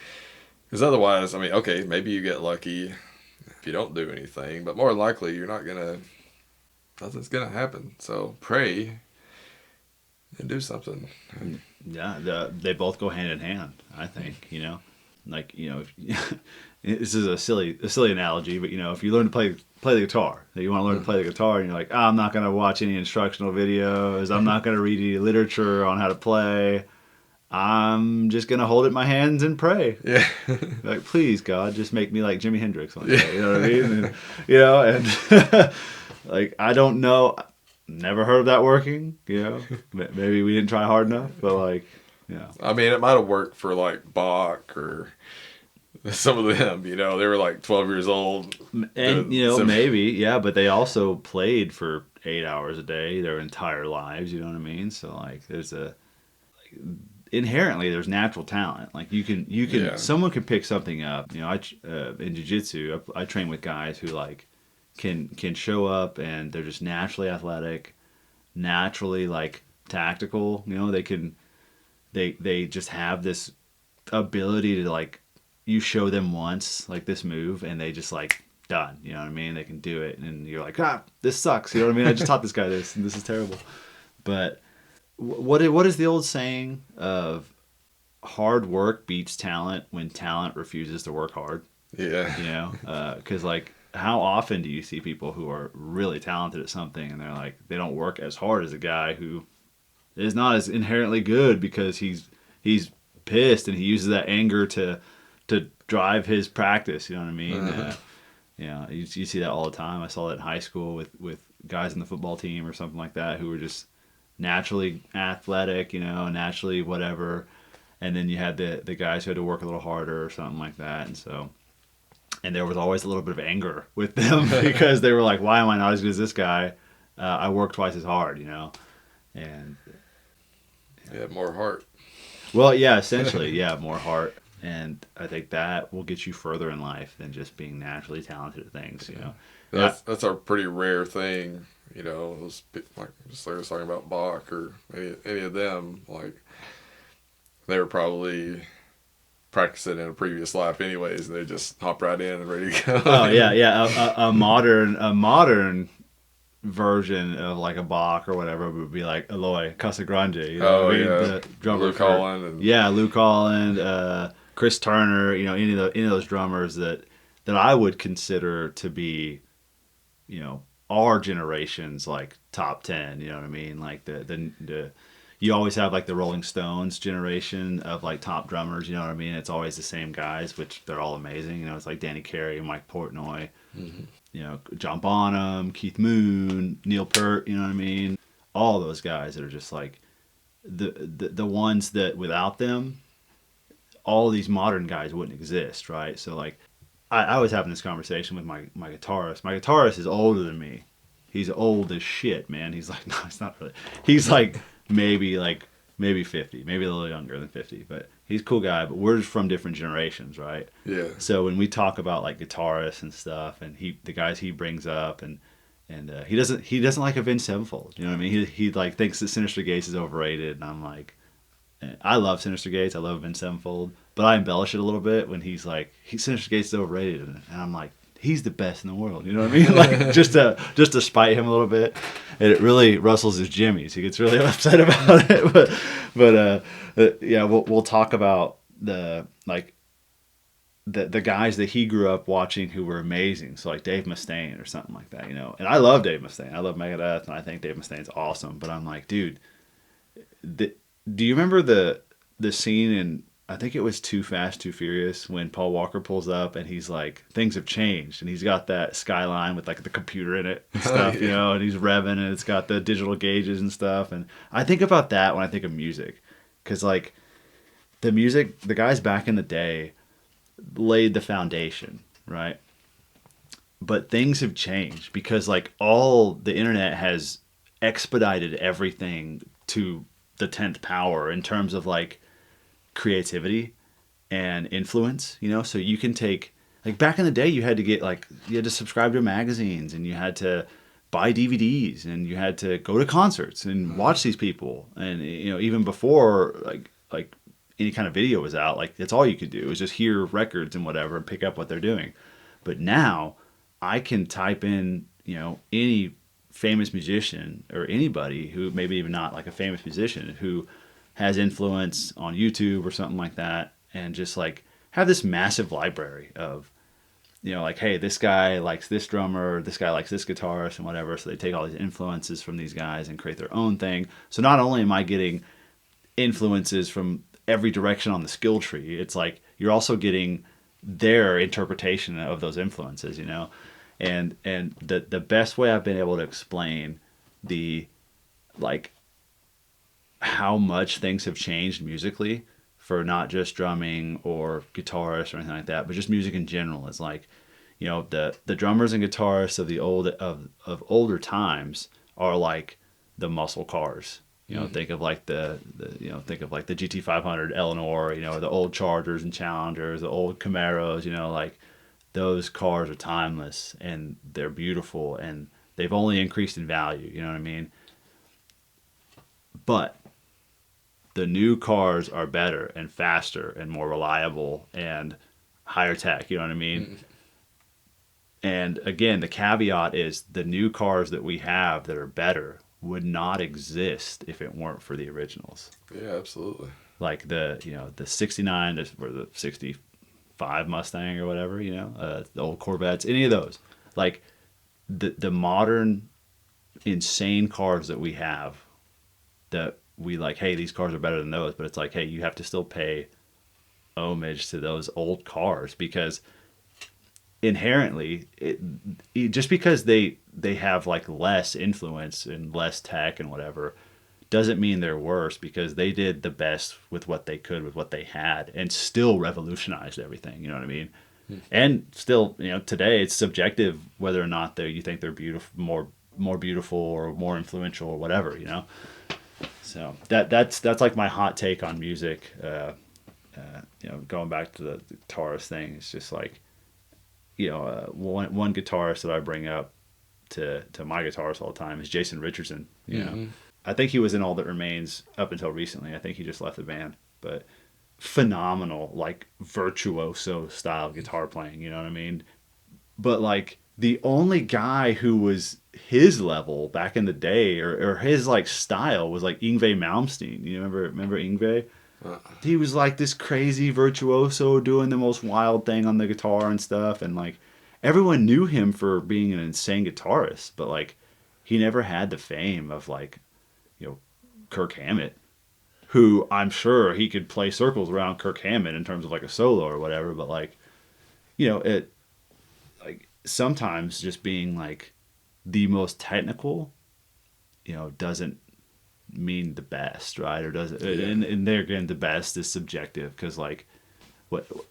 because otherwise, I mean, okay, maybe you get lucky if you don't do anything, but more likely you're not gonna. Nothing's gonna happen. So pray and do something. Yeah, they both go hand in hand, I think. Like this is a silly analogy, but if you learn to play the guitar, you want to learn to play the guitar, and you're like, I'm not going to watch any instructional videos, I'm not going to read any literature on how to play, I'm just going to hold it in my hands and pray. Yeah. Like, please God, just make me like Jimi Hendrix one day. You know what I mean? And like, I don't know, never heard of that working. Maybe we didn't try hard enough, but like, I mean, it might have worked for like Bach or some of them. They were like 12 years old, and maybe, yeah, but they also played for 8 hours a day their entire lives. You know what I mean? So like, inherently there's natural talent. Like you can someone can pick something up. In jiu-jitsu, I train with guys who like can show up and they're just naturally athletic, naturally like tactical. They just have this ability to like, you show them once like this move and they just like done. You know what I mean? They can do it, and you're like, this sucks. You know what I mean? I just taught this guy this, and this is terrible. But what is the old saying of hard work beats talent when talent refuses to work hard? Yeah. Because like, how often do you see people who are really talented at something and they're like, they don't work as hard as a guy who is not as inherently good because he's pissed and he uses that anger to drive his practice. You know what I mean? Uh-huh. You see that all the time. I saw that in high school with guys in the football team or something like that who were just naturally athletic, naturally whatever. And then you had the guys who had to work a little harder or something like that. And there was always a little bit of anger with them because they were like, why am I not as good as this guy? I work twice as hard, And yeah, more heart. Well, yeah, essentially, yeah, more heart. And I think that will get you further in life than just being naturally talented at things, That's a pretty rare thing, those, like just like I was talking about Bach or any of them, like they were probably practicing in a previous life anyways, and they just hop right in and ready to go. Oh yeah. A modern version of like a Bach or whatever would be like Eloy Casagrande, the drummer Luke Holland, Luke Holland, Chris Turner, any of those drummers that I would consider to be, our generation's like top 10. You know what I mean? Like the you always have like the Rolling Stones generation of like top drummers. You know what I mean? It's always the same guys, which they're all amazing. It's like Danny Carey, Mike Portnoy. Mm-hmm. John Bonham, Keith Moon, Neil Peart, you know what I mean? All those guys that are just like the ones that without them, all these modern guys wouldn't exist, right? So like, I was having this conversation with my guitarist. My guitarist is older than me. He's old as shit, man. He's like, no, it's not really. He's like maybe like maybe 50, maybe a little younger than 50, but he's a cool guy. But we're just from different generations, right? Yeah. So when we talk about like guitarists and stuff, and the guys he brings up, and he doesn't like Avenged Sevenfold. You know what I mean? He like thinks that Sinister Gates is overrated, and I'm like, I love Sinister Gates. I love Avenged Sevenfold, but I embellish it a little bit when he's like, Sinister Gates is overrated, and I'm like, he's the best in the world. You know what I mean? Like just to spite him a little bit, and it really rustles his jimmies. He gets really upset about it. But yeah, we'll talk about the guys that he grew up watching who were amazing. So like Dave Mustaine or something like that, you know. And I love Dave Mustaine. I love Megadeth, and I think Dave Mustaine's awesome. But I'm like, dude, do you remember the scene in, I think it was Too Fast, Too Furious, when Paul Walker pulls up and he's like, things have changed, and he's got that Skyline with like the computer in it and stuff, you know, and he's revving, and it's got the digital gauges and stuff. And I think about that when I think of music, because like the guys back in the day laid the foundation, right? But things have changed because like all the internet has expedited everything to the 10th power in terms of like creativity and influence, you know. So you can take, like, back in the day you had to subscribe to magazines, and you had to buy DVDs, and you had to go to concerts and watch these people, and you know, even before like any kind of video was out, like that's all you could do was just hear records and whatever and pick up what they're doing. But now I can type in, you know, any famous musician or anybody who maybe even not like a famous musician who has influence on YouTube or something like that, and just like have this massive library of, you know, like, hey, this guy likes this drummer, this guy likes this guitarist and whatever. So they take all these influences from these guys and create their own thing. So not only am I getting influences from every direction on the skill tree, it's like you're also getting their interpretation of those influences, you know. And the best way I've been able to explain the like how much things have changed musically for not just drumming or guitarists or anything like that, but just music in general is like, you know, the drummers and guitarists of older times are like the muscle cars. You know, think of like the GT500 Eleanor, you know, the old Chargers and Challengers, the old Camaros, you know, like those cars are timeless and they're beautiful and they've only increased in value, you know what I mean? But the new cars are better and faster and more reliable and higher tech, you know what I mean? And again, the caveat is the new cars that we have that are better would not exist if it weren't for the originals. Yeah, absolutely. Like the 69 or the 65 Mustang or whatever, you know, the old Corvettes, any of those. Like the modern insane cars that we have that we like, hey, these cars are better than those, but it's like, hey, you have to still pay homage to those old cars because inherently just because they have like less influence and less tech and whatever doesn't mean they're worse, because they did the best with what they could with what they had and still revolutionized everything, you know what I mean? And still, you know, today it's subjective whether or not you think they're beautiful, more beautiful or more influential or whatever, you know. So that's like my hot take on music. You know, going back to the guitarist thing, it's just like, you know, one guitarist that I bring up to my guitarist all the time is Jason Richardson. You know, I think he was in All That Remains up until recently. I think he just left the band, but phenomenal, like virtuoso style guitar playing. You know what I mean? But like the only guy who was his level back in the day or his like style was like Yngwie Malmsteen. You remember Yngwie? He was like this crazy virtuoso doing the most wild thing on the guitar and stuff, and like everyone knew him for being an insane guitarist, but like he never had the fame of like, you know, Kirk Hammett, who I'm sure he could play circles around Kirk Hammett in terms of like a solo or whatever, but like, you know, it like sometimes just being like the most technical, you know, doesn't mean the best, right? Or does it? And there again, the best is subjective, because like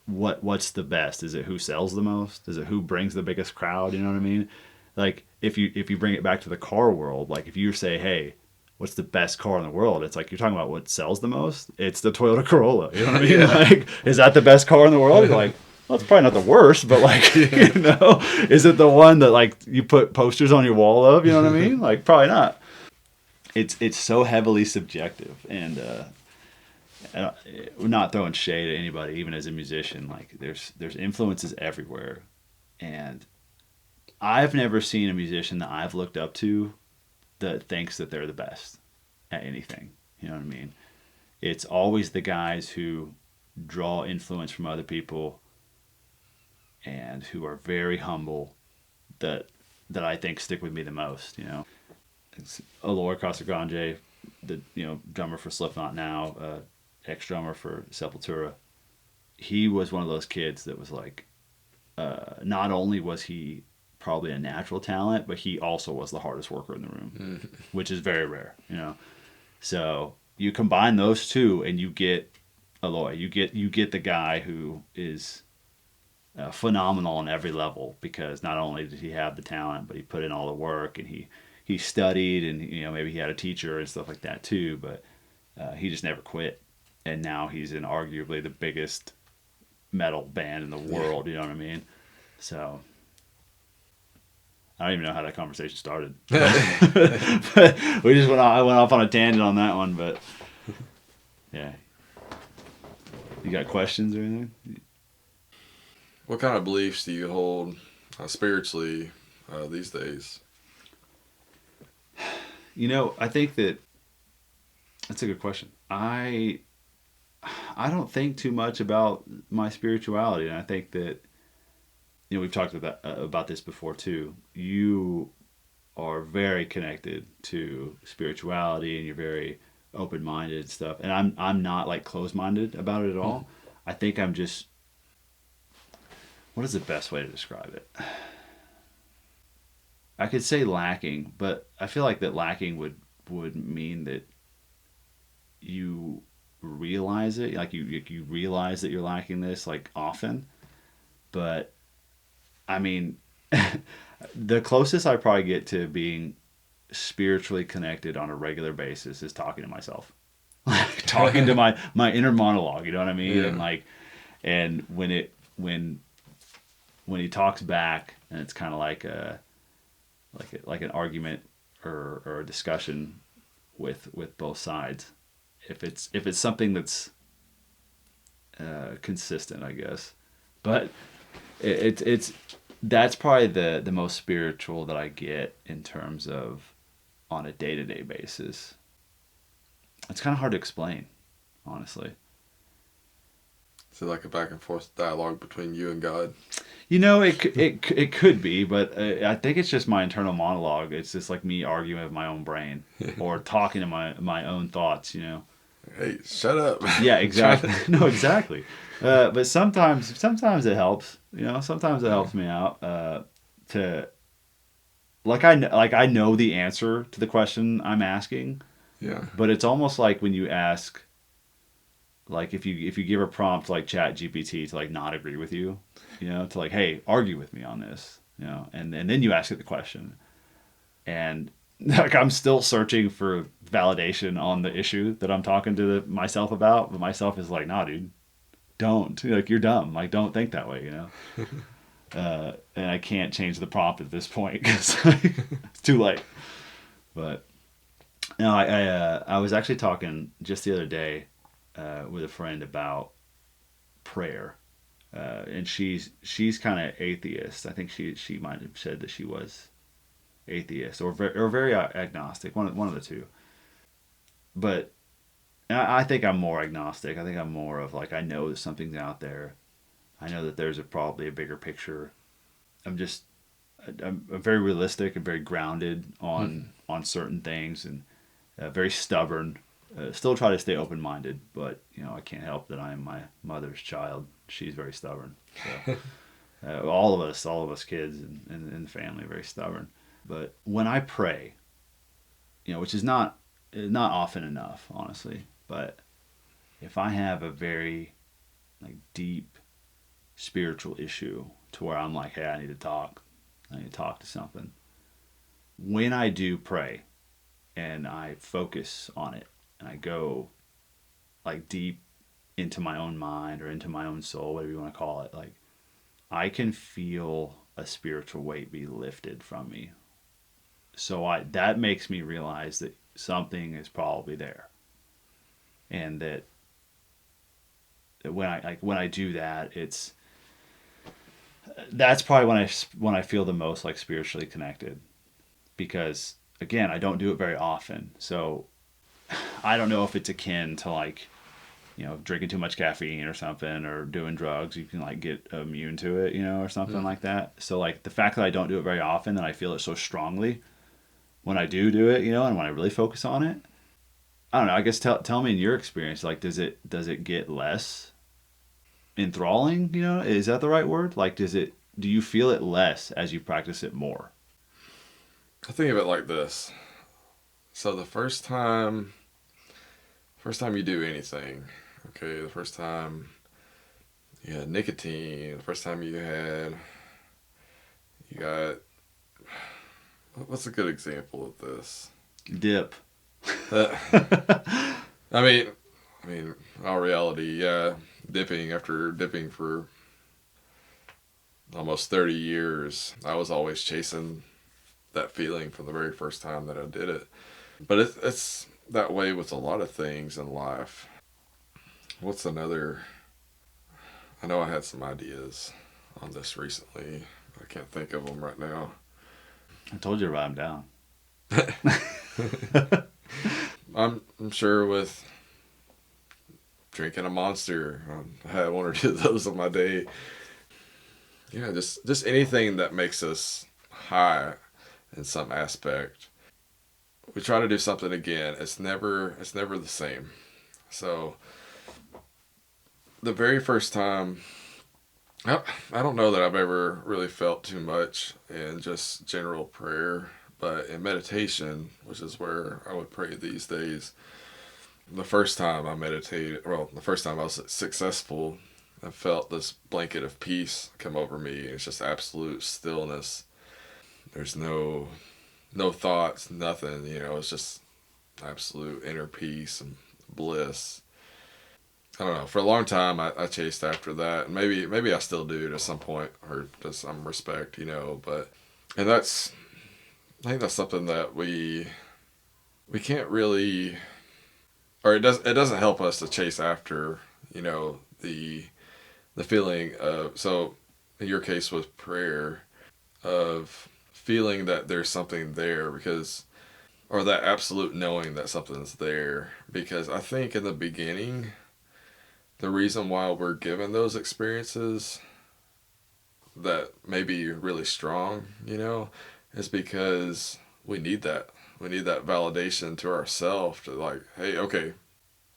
what's the best? Is it who sells the most? Is it who brings the biggest crowd? You know what I mean? Like if you bring it back to the car world, like if you say, hey, what's the best car in the world? It's like, you're talking about what sells the most. It's the Toyota Corolla. You know what I mean? Like, is that the best car in the world? You're like, well, it's probably not the worst, but like, is it the one that like you put posters on your wall of? You know what I mean? Like, probably not. It's so heavily subjective, and we're not throwing shade at anybody, even as a musician. Like, there's influences everywhere, and I've never seen a musician that I've looked up to that thinks that they're the best at anything. You know what I mean? It's always the guys who draw influence from other people and who are very humble that I think stick with me the most. You know, it's Alor Casagrande, the drummer for Slipknot now, ex drummer for Sepultura. He was one of those kids that was like, not only was he probably a natural talent, but he also was the hardest worker in the room, which is very rare. So you combine those two, and you get Aloy. You get the guy who is phenomenal on every level, because not only did he have the talent, but he put in all the work, and he studied, and maybe he had a teacher and stuff like that too. But he just never quit, and now he's in arguably the biggest metal band in the world. You know what I mean? So I don't even know how that conversation started. But we just I went off on a tangent on that one. But yeah, you got questions or anything? What kind of beliefs do you hold spiritually these days? I think that's a good question. I don't think too much about my spirituality, and I think that we've talked about this before too. You are very connected to spirituality, and you're very open-minded and stuff. And I'm not like closed-minded about it at all. I think I'm just, what is the best way to describe it? I could say lacking, but I feel like that lacking would mean that you realize it, like you realize that you're lacking this like often. But I mean, the closest I probably get to being spiritually connected on a regular basis is talking to myself, like talking to my inner monologue. You know what I mean? Yeah. And when he talks back, and it's kind of like an argument or a discussion with both sides. If it's something that's consistent, I guess. But it's that's probably the most spiritual that I get in terms of on a day-to-day basis. It's kind of hard to explain, honestly. Is it like a back and forth dialogue between you and God? It could be, but I think it's just my internal monologue. It's just like me arguing with my own brain or talking to my own thoughts. Hey, shut up. Yeah, exactly. No, exactly. But sometimes it helps. Sometimes it helps me out to I know the answer to the question I'm asking. Yeah. But it's almost like when you ask, like if you give a prompt like Chat GPT to like not agree with you, to like, hey, argue with me on this, and then you ask it the question, and like I'm still searching for validation on the issue that I'm talking to myself about, but myself is like, nah, dude, don't, like, you're dumb, like, don't think that way, and I can't change the prompt at this point because it's too late. But no, I was actually talking just the other day with a friend about prayer, and she's kind of atheist. I think she might have said that she was atheist or very agnostic, one of the two. But I think I'm more agnostic. I think I'm more of like, I know that something's out there. I know that there's probably a bigger picture. I'm very realistic and very grounded on certain things, and very stubborn. Still try to stay open-minded, but I can't help that I am my mother's child. She's very stubborn. So, all of us kids in the family are very stubborn. But when I pray, which is not often enough, honestly, but if I have a very like deep spiritual issue to where I'm like, hey, I need to talk to something. When I do pray, and I focus on it, and I go like deep into my own mind or into my own soul, whatever you want to call it, like I can feel a spiritual weight be lifted from me. So that makes me realize that something is probably there, and that when I do that, that's probably when I feel the most like spiritually connected, because again, I don't do it very often. So I don't know if it's akin to like, drinking too much caffeine or something, or doing drugs. You can like get immune to it, or something like that. So like the fact that I don't do it very often, and I feel it so strongly when I do it, and when I really focus on it, I don't know. I guess tell me in your experience, like does it get less enthralling? Is that the right word? Like do you feel it less as you practice it more? I think of it like this. So the first time you do anything, okay, the first time you had nicotine, the first time you got, what's a good example of this? Dip. Uh, I mean, all reality, yeah, after dipping for almost 30 years, I was always chasing that feeling from the very first time that I did it. But it's that way with a lot of things in life. What's another? I know I had some ideas on this recently. I can't think of them right now. I told you to write them down. I'm sure with drinking a Monster, I had one or two of those on my day. Yeah, just anything that makes us high in some aspect. We try to do something again. It's never the same. So the very first time, I don't know that I've ever really felt too much in just general prayer, but in meditation, which is where I would pray these days, the first time I meditated, well, the first time I was successful, I felt this blanket of peace come over me. It's just absolute stillness. There's no thoughts, nothing, it's just absolute inner peace and bliss. I don't know. For a long time, I chased after that, and maybe I still do to some point, or to some respect, But and I think that's something that we can't really, or it doesn't help us to chase after, the feeling of, so in your case with prayer, of feeling that there's something there, because, or that absolute knowing that something's there, because I think in the beginning, the reason why we're given those experiences that may be really strong, is because we need that. We need that validation to ourselves to like, hey, okay,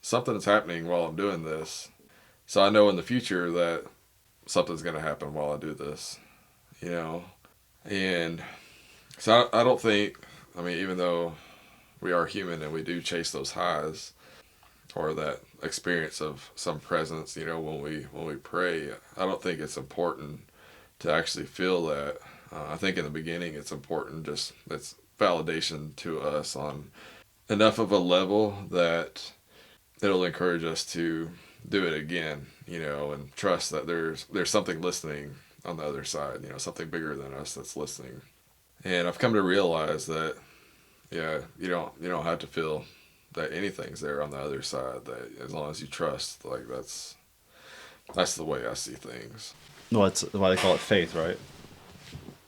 something's happening while I'm doing this. So I know in the future that something's going to happen while I do this, And so I don't think, even though we are human and we do chase those highs, or that experience of some presence, when we pray, I don't think it's important to actually feel that. I think in the beginning it's important, just it's validation to us on enough of a level that it'll encourage us to do it again, and trust that there's something listening on the other side, something bigger than us that's listening. And I've come to realize that, yeah, you don't have to feel that anything's there on the other side. That as long as you trust, like that's the way I see things. Well, that's why they call it faith, right?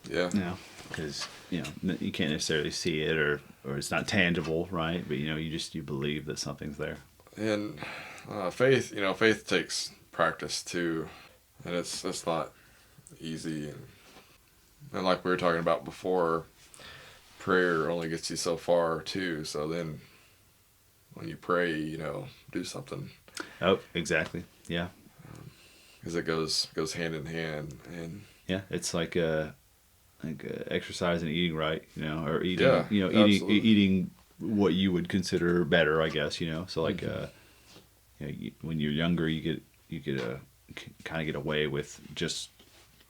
Yeah. Yeah, because you can't necessarily see it, or it's not tangible, right? But you believe that something's there. And faith takes practice too, and it's not easy. And like we were talking about before, prayer only gets you so far too. So then, when you pray, do something. Oh, exactly. Yeah. Because it goes hand in hand, and yeah, it's like exercise and eating right, or eating, yeah, eating what you would consider better, I guess, So like, when you're younger, you get kind of get away with just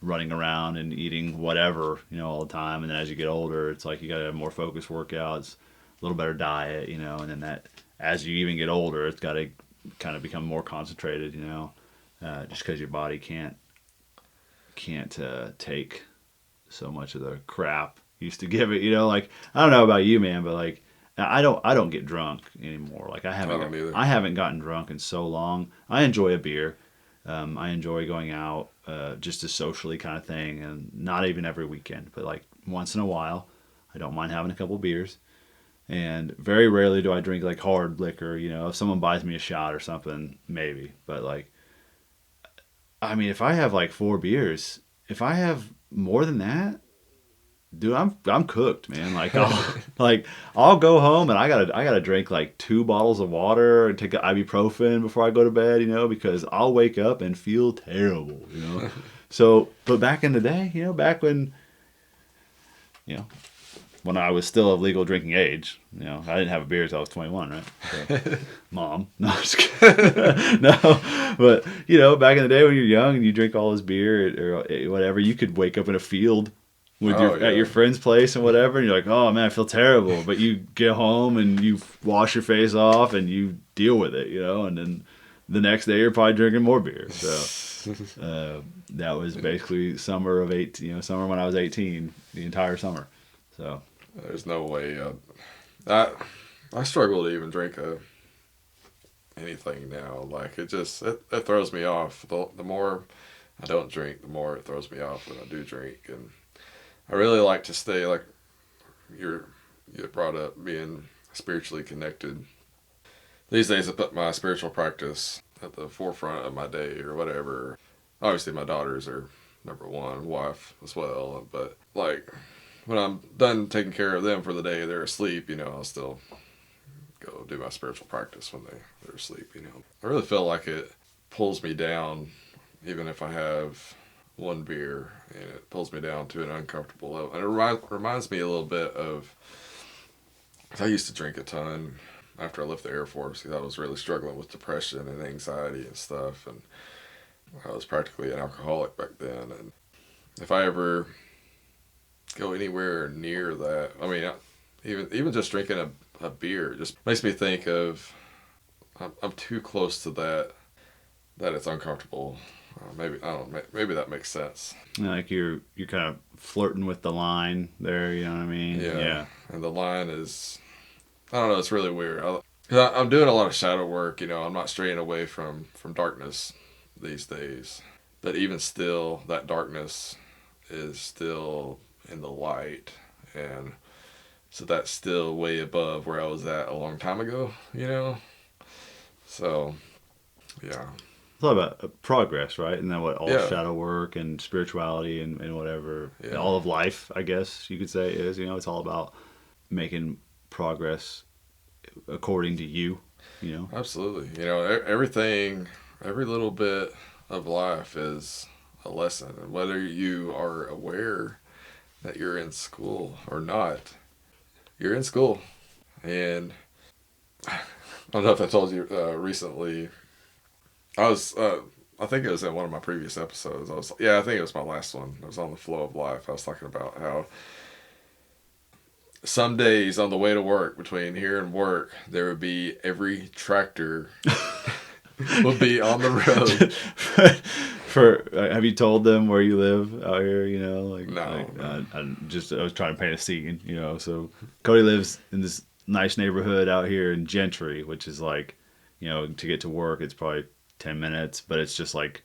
running around and eating whatever, all the time. And then as you get older, it's like you got to have more focused workouts, little better diet, you know, and then that as you even get older, it's got to kind of become more concentrated, you know, just because your body can't take so much of the crap you used to give it, you know. Like I don't know about you, man, but like I don't get drunk anymore. Like I don't either. I haven't gotten drunk in so long. I enjoy a beer. I enjoy going out, just a socially kind of thing, and not even every weekend, but like once in a while. I don't mind having a couple beers, and very rarely do I drink like hard liquor. You know, if someone buys me a shot or something, maybe. But like, I mean, if I have like 4 beers, if I have more than that, dude, I'm cooked, man. Like I'll go home and I gotta drink like 2 bottles of water and take an ibuprofen before I go to bed, you know, because I'll wake up and feel terrible, you know. So, but back in the day, you know, back you know, when I was still of legal drinking age, you know, I didn't have a beer until I was 21, right? So, Mom, no, I'm just kidding. No, but you know, back in the day when you're young and you drink all this beer or whatever, you could wake up in a field with Oh, at yeah. your friend's place and whatever, and you're like, oh man, I feel terrible. But you get home and you wash your face off and you deal with it, you know, and then the next day you're probably drinking more beer. So that was basically summer of 18, you know, summer when I was 18, the entire summer. So There's no way. I struggle to even drink anything now. Like it throws me off. The more I don't drink, the more it throws me off when I do drink. And I really like to stay like you brought up being spiritually connected. These days, I put my spiritual practice at the forefront of my day or whatever. Obviously, my daughters are number one, wife as well. But like when I'm done taking care of them for the day, they're asleep. You know, I'll still go do my spiritual practice when they're asleep. You know, I really feel like it pulls me down, even if I have one beer, and it pulls me down to an uncomfortable level. And it reminds me a little bit of, 'cause I used to drink a ton after I left the Air Force, because I was really struggling with depression and anxiety and stuff, and I was practically an alcoholic back then. And if I ever go anywhere near that, I mean, even just drinking a beer just makes me think of I'm too close to that it's uncomfortable. Maybe I don't know, maybe that makes sense. like you're kind of flirting with the line there, you know what I mean? Yeah. Yeah. And the line is, I don't know, it's really weird. 'Cause I'm doing a lot of shadow work, you know, I'm not straying away from darkness these days. But even still, that darkness is still in the light. And so that's still way above where I was at a long time ago, you know? So, yeah. It's all about progress, right? And then what all Yeah. shadow work and spirituality and whatever, Yeah. all of life, I guess you could say, is, you know, it's all about making progress according to you, you know? Absolutely. You know, everything, every little bit of life is a lesson. And whether you are aware that you're in school or not, you're in school. And I don't know if I told you recently, I think it was in one of my previous episodes. I think it was my last one. It was on the flow of life. I was talking about how some days on the way to work, between here and work, there would be every tractor would be on the road. Have you told them where you live out here? You know, No. I was trying to paint a scene. You know, so Cody lives in this nice neighborhood out here in Gentry, which is like, you know, to get to work, it's probably 10 minutes, but it's just like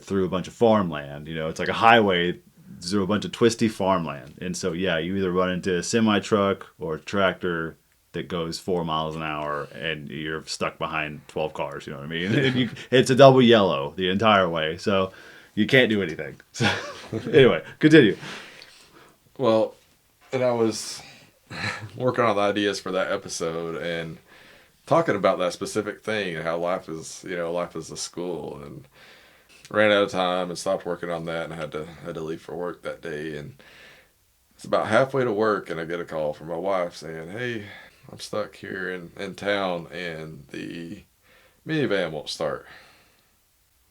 through a bunch of farmland. You know, it's like a highway through a bunch of twisty farmland, and so yeah, you either run into a semi truck or a tractor that goes 4 miles an hour, and you're stuck behind 12 cars. You know what I mean? And it's a double yellow the entire way, so you can't do anything. So, anyway, continue. Well, and I was working on the ideas for that episode and talking about that specific thing and how life is a school, and ran out of time and stopped working on that, and I had to leave for work that day. And it's about halfway to work, and I get a call from my wife saying, "Hey, I'm stuck here in town, and the minivan won't start."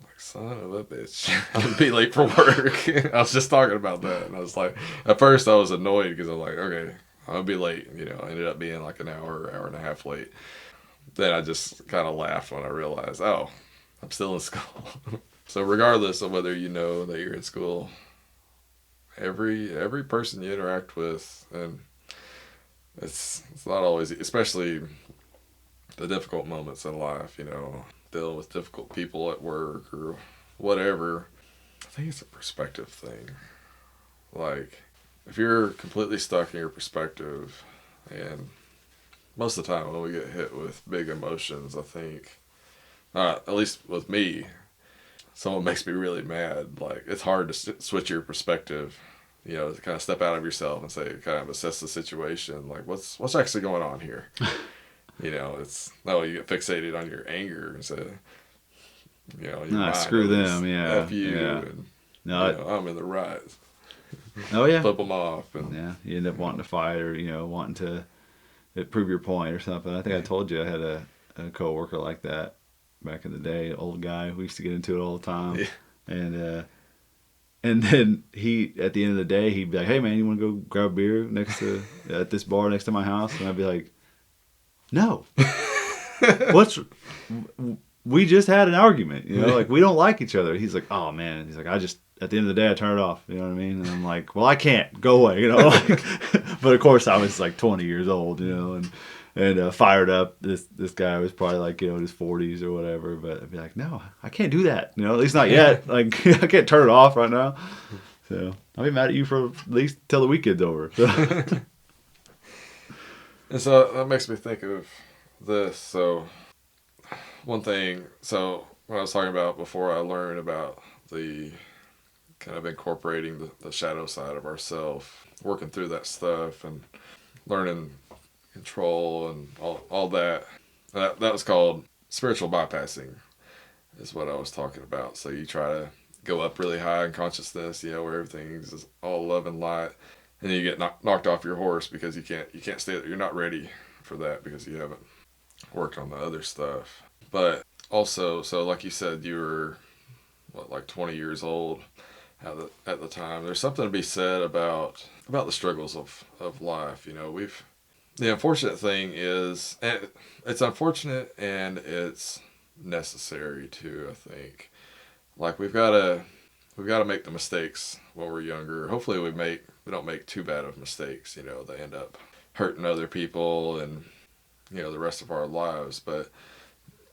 I'm like, son of a bitch, I'm gonna be late for work. I was just talking about that, and I was like, at first I was annoyed because I'm like, okay, I'll be late. I ended up being like an hour and a half late. Then I just kind of laughed when I realized, oh, I'm still in school. So regardless of whether you know that you're in school, every person you interact with, and it's not always, especially the difficult moments in life, dealing with difficult people at work or whatever. I think it's a perspective thing. Like, if you're completely stuck in your perspective, and most of the time when we get hit with big emotions, I think, at least with me, someone makes me really mad. Like, it's hard to switch your perspective, to kind of step out of yourself and say, kind of assess the situation. Like, what's actually going on here? It's no, you get fixated on your anger and say, your mind screw them, yeah, F you, yeah. and No, I'm in the right. Oh yeah, Flip them off, and yeah, you end up wanting to fight or wanting to prove your point or something. I think I told you I had a coworker like that back in the day, old guy. We used to get into it all the time, yeah. And then he, at the end of the day, he'd be like, "Hey man, you want to go grab a beer next to at this bar next to my house?" And I'd be like, "No, we just had an argument, like we don't like each other." He's like, "Oh man," he's like, "I just at the end of the day I turn it off," you know what I mean? And I'm like, "Well, I can't go away," But of course I was like 20 years old, and fired up. This guy was probably like in his 40s or whatever. But I'd be like, "No, I can't do that. At least not yet. Like I can't turn it off right now." So I'll be mad at you for at least till the weekend's over. So. And so that makes me think of this. So one thing, so what I was talking about before, I learned about the kind of incorporating the shadow side of ourself, working through that stuff and learning control and all that. That was called spiritual bypassing, is what I was talking about. So you try to go up really high in consciousness, where everything's all love and light, and then you get knocked off your horse because you can't stay there. You're not ready for that because you haven't worked on the other stuff. But also, so like you said, you were like 20 years old at the time. There's something to be said about the struggles of life. The unfortunate thing is, and it's unfortunate and it's necessary too, I think. Like we've got to make the mistakes when we're younger. Hopefully we don't make too bad of mistakes, they end up hurting other people and the rest of our lives. But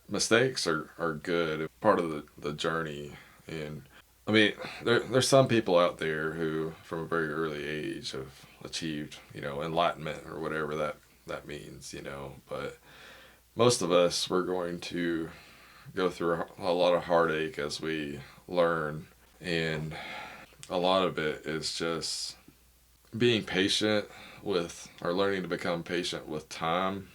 mistakes are good, part of the journey. And I mean, there's some people out there who, from a very early age, have achieved, enlightenment or whatever that means, But most of us, we're going to go through a lot of heartache as we learn, and a lot of it is just being patient with, or learning to become patient with time.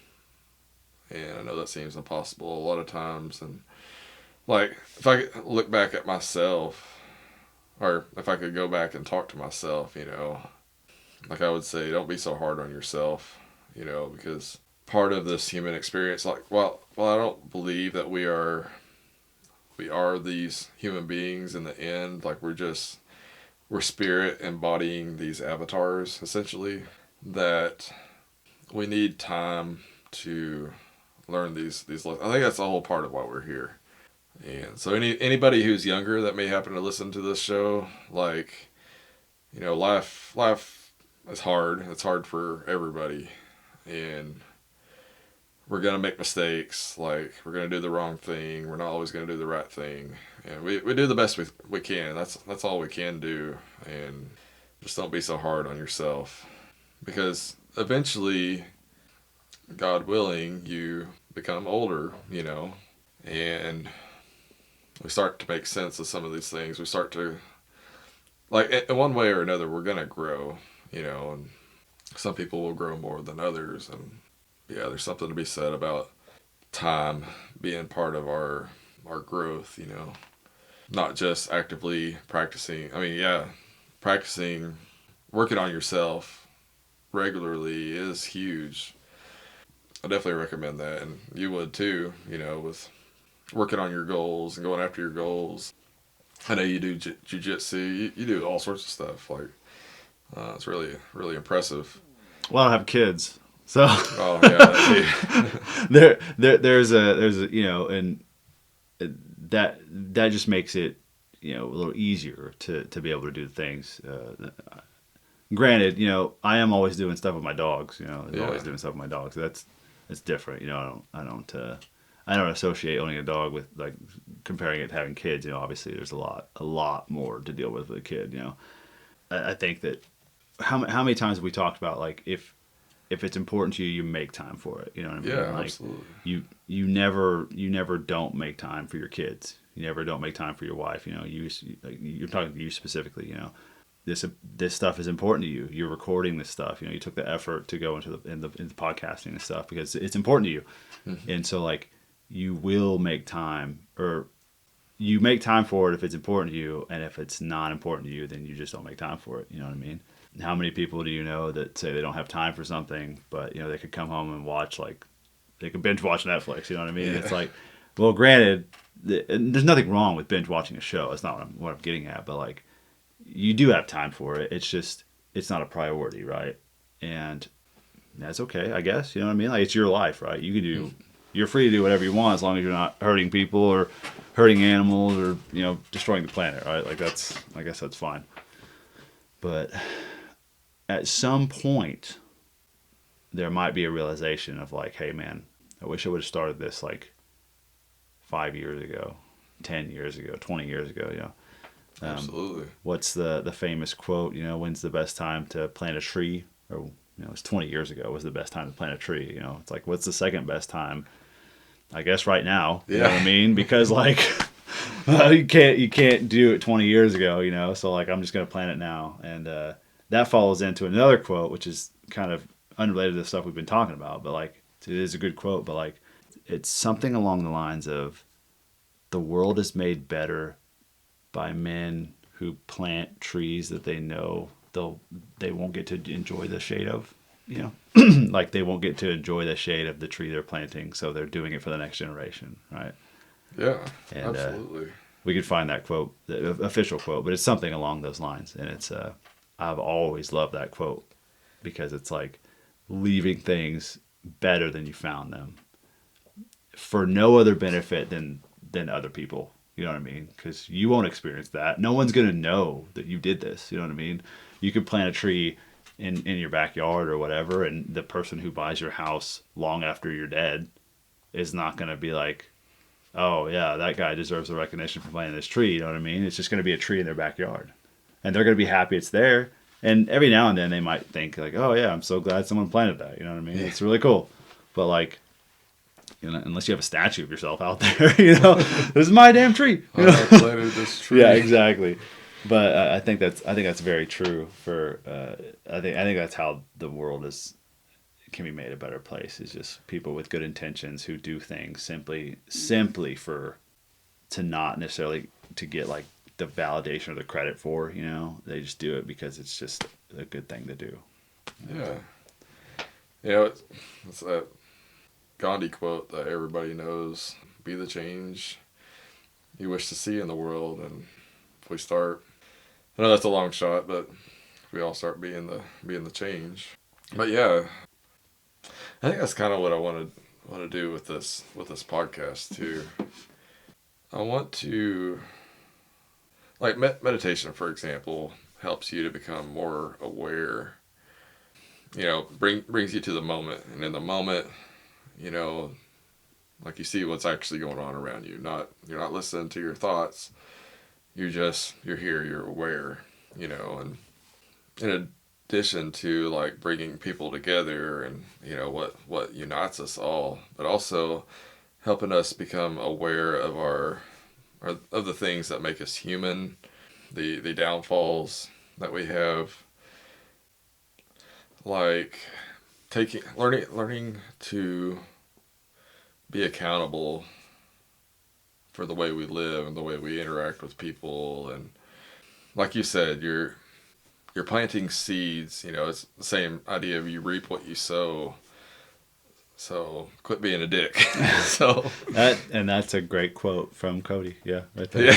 And I know that seems impossible a lot of times, and like if I look back at myself, or if I could go back and talk to myself, like I would say, don't be so hard on yourself, because part of this human experience, like, well, I don't believe that we are these human beings in the end. Like we're spirit embodying these avatars, essentially, that we need time to learn these lessons. I think that's the whole part of why we're here. And so anybody who's younger that may happen to listen to this show, like, life is hard. It's hard for everybody. And we're going to make mistakes. Like, we're going to do the wrong thing. We're not always going to do the right thing. And we do the best we can. That's all we can do. And just don't be so hard on yourself. Because eventually, God willing, you become older, and we start to make sense of some of these things. We start to, like, in one way or another, we're going to grow, and some people will grow more than others. And yeah, there's something to be said about time being part of our growth, not just actively practicing. I mean, yeah, practicing, working on yourself regularly is huge. I definitely recommend that, and you would too, with working on your goals and going after your goals. I know you do jiu-jitsu, you do all sorts of stuff. Like, it's really, really impressive. Well, I don't have kids, so Oh yeah, there's a and that just makes it a little easier to be able to do things. Granted, I am always doing stuff with my dogs. There's always doing stuff with my dogs. That's different. I don't associate owning a dog with like comparing it to having kids. Obviously there's a lot more to deal with a kid. I think that how many times have we talked about like if it's important to you, you make time for it. You know what I mean? yeah, Like absolutely. you never don't make time for your kids. You never don't make time for your wife. You're talking to you specifically. This stuff is important to you. You're recording this stuff. You took the effort to go into the podcasting and stuff because it's important to you. Mm-hmm. And so like you will make time, or you make time for it if it's important to you, and if it's not important to you, then you just don't make time for it. You know what I mean? How many people do you know that say they don't have time for something, but they could come home and watch, like they could binge watch Netflix? You know what I mean? Yeah. It's like, well, granted, there's nothing wrong with binge watching a show. That's not what I'm getting at, but like you do have time for it. It's just it's not a priority, right? And that's okay, I guess. You know what I mean? Like it's your life, right? You can do. You're free to do whatever you want as long as you're not hurting people or hurting animals or destroying the planet, right? Like I guess that's fine. But at some point, there might be a realization of like, hey man, I wish I would have started this like 5 years ago, 10 years ago, 20 years ago. Absolutely. What's the famous quote? When's the best time to plant a tree? Or it's 20 years ago was the best time to plant a tree. It's like what's the second best time? I guess right now. You know what I mean? Because like you can't do it 20 years ago. So like I'm just gonna plant it now, and that follows into another quote, which is kind of unrelated to the stuff we've been talking about, but like it is a good quote. But like it's something along the lines of the world is made better by men who plant trees that they know they won't get to enjoy the shade of. Like they won't get to enjoy the shade of the tree they're planting, so they're doing it for the next generation, right? Yeah, And absolutely. we could find that quote, the official quote, but it's something along those lines. And it's I've always loved that quote because it's like leaving things better than you found them for no other benefit than other people. You know what I mean? Because you won't experience that. No one's gonna know that you did this. You know what I mean? You could plant a tree in your backyard or whatever, and the person who buys your house long after you're dead is not going to be like, oh yeah, that guy deserves the recognition for planting this tree. You know what I mean? It's just going to be a tree in their backyard, and they're going to be happy it's there. And every now and then they might think like, oh yeah, I'm so glad someone planted that. You know what I mean? Yeah. It's really cool. But like, unless you have a statue of yourself out there, this is my damn tree. I planted this tree. Yeah, exactly. But I think that's very true. I think that's how the world can be made a better place. Is just people with good intentions who do things simply to not necessarily to get like the validation or the credit for. They just do it because it's just a good thing to do. Yeah. It's that Gandhi quote that everybody knows: "Be the change you wish to see in the world." And if we start, I know that's a long shot, but if we all start being the change. But yeah, I think that's kind of what I want to do with this podcast too. I want to, like meditation, for example, helps you to become more aware. Brings you to the moment, and in the moment, like you see what's actually going on around you. You're not listening to your thoughts. You're here. You're aware. And in addition to like bringing people together, and what unites us all, but also helping us become aware of of the things that make us human, the downfalls that we have, like learning to be accountable for the way we live and the way we interact with people. And like you said, you're planting seeds. It's the same idea of you reap what you sow. So quit being a dick. So that's a great quote from Cody. Yeah, right there.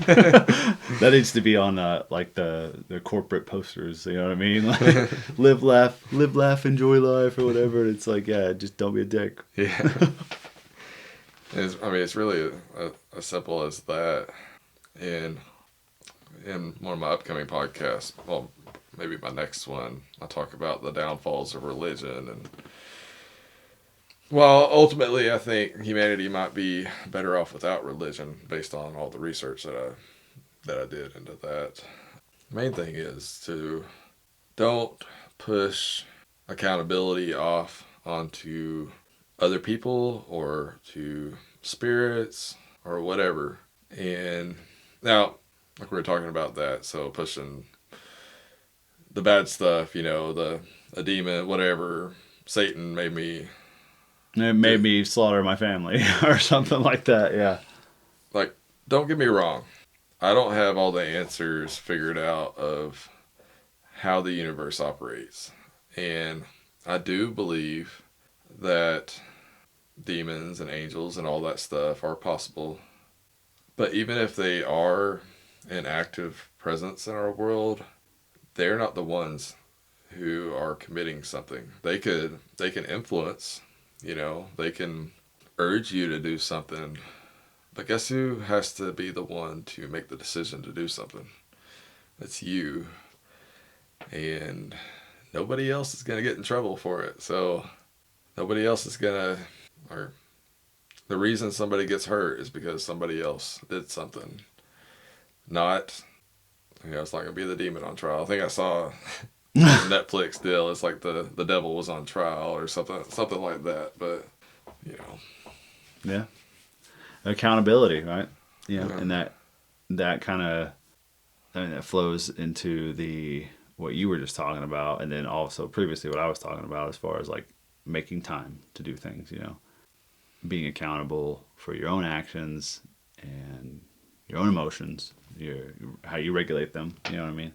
yeah. That needs to be on like the corporate posters. You know what I mean? Like live, laugh, enjoy life, or whatever. It's like, yeah, just don't be a dick. Yeah. It's really as simple as that. And in one of my upcoming podcasts, well, maybe my next one, I talk about the downfalls of religion. And well, ultimately, I think humanity might be better off without religion, based on all the research that I did into that. The main thing is to don't push accountability off onto other people or to spirits or whatever. And now, like we were talking about that, so pushing the bad stuff, a demon, whatever, Satan made me. It made me slaughter my family or something like that. Yeah. Like, don't get me wrong. I don't have all the answers figured out of how the universe operates. And I do believe that demons and angels and all that stuff are possible. But even if they are an active presence in our world, they're not the ones who are committing something. They can influence, they can urge you to do something. But guess who has to be the one to make the decision to do something? It's you. And nobody else is going to get in trouble for it. So nobody else is going to, or the reason somebody gets hurt is because somebody else did something. Not, it's not going to be the demon on trial. I think I saw a Netflix deal. It's like the devil was on trial or something like that. But, Yeah. Accountability, right? Yeah. Yeah. And that kind of, that flows into what you were just talking about, and then also previously what I was talking about as far as like making time to do things, being accountable for your own actions and your own emotions, how you regulate them. You know what I mean?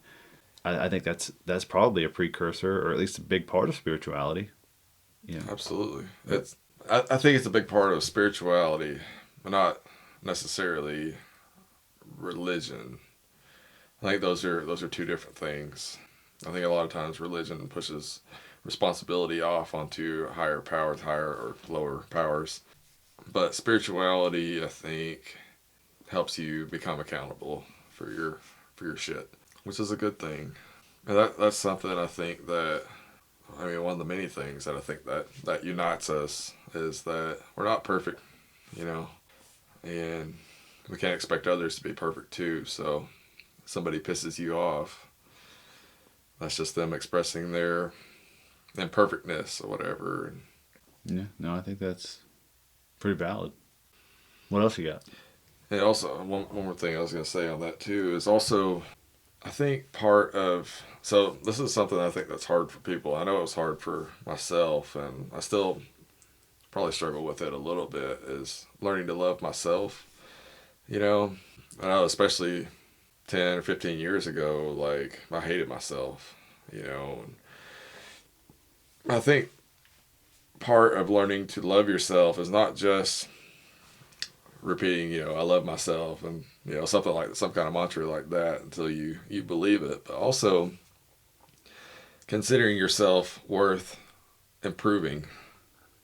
I think that's probably a precursor, or at least a big part of spirituality. Absolutely. I think it's a big part of spirituality, but not necessarily religion. I think those are two different things. I think a lot of times religion pushes responsibility off onto higher powers, higher or lower powers. But spirituality, I think, helps you become accountable for your shit, which is a good thing. And that's something I think that, one of the many things that I think that unites us is that we're not perfect, and we can't expect others to be perfect too. So if somebody pisses you off, that's just them expressing their imperfectness or whatever. Yeah, no, I think that's pretty valid. What else you got? And also, one more thing I was going to say on that too is also, I think so this is something I think that's hard for people. I know it was hard for myself, and I still probably struggle with it a little bit, is learning to love myself. I know, especially 10 or 15 years ago, like, I hated myself, and I think part of learning to love yourself is not just repeating, I love myself, and, something like some kind of mantra like that until you believe it, but also considering yourself worth improving.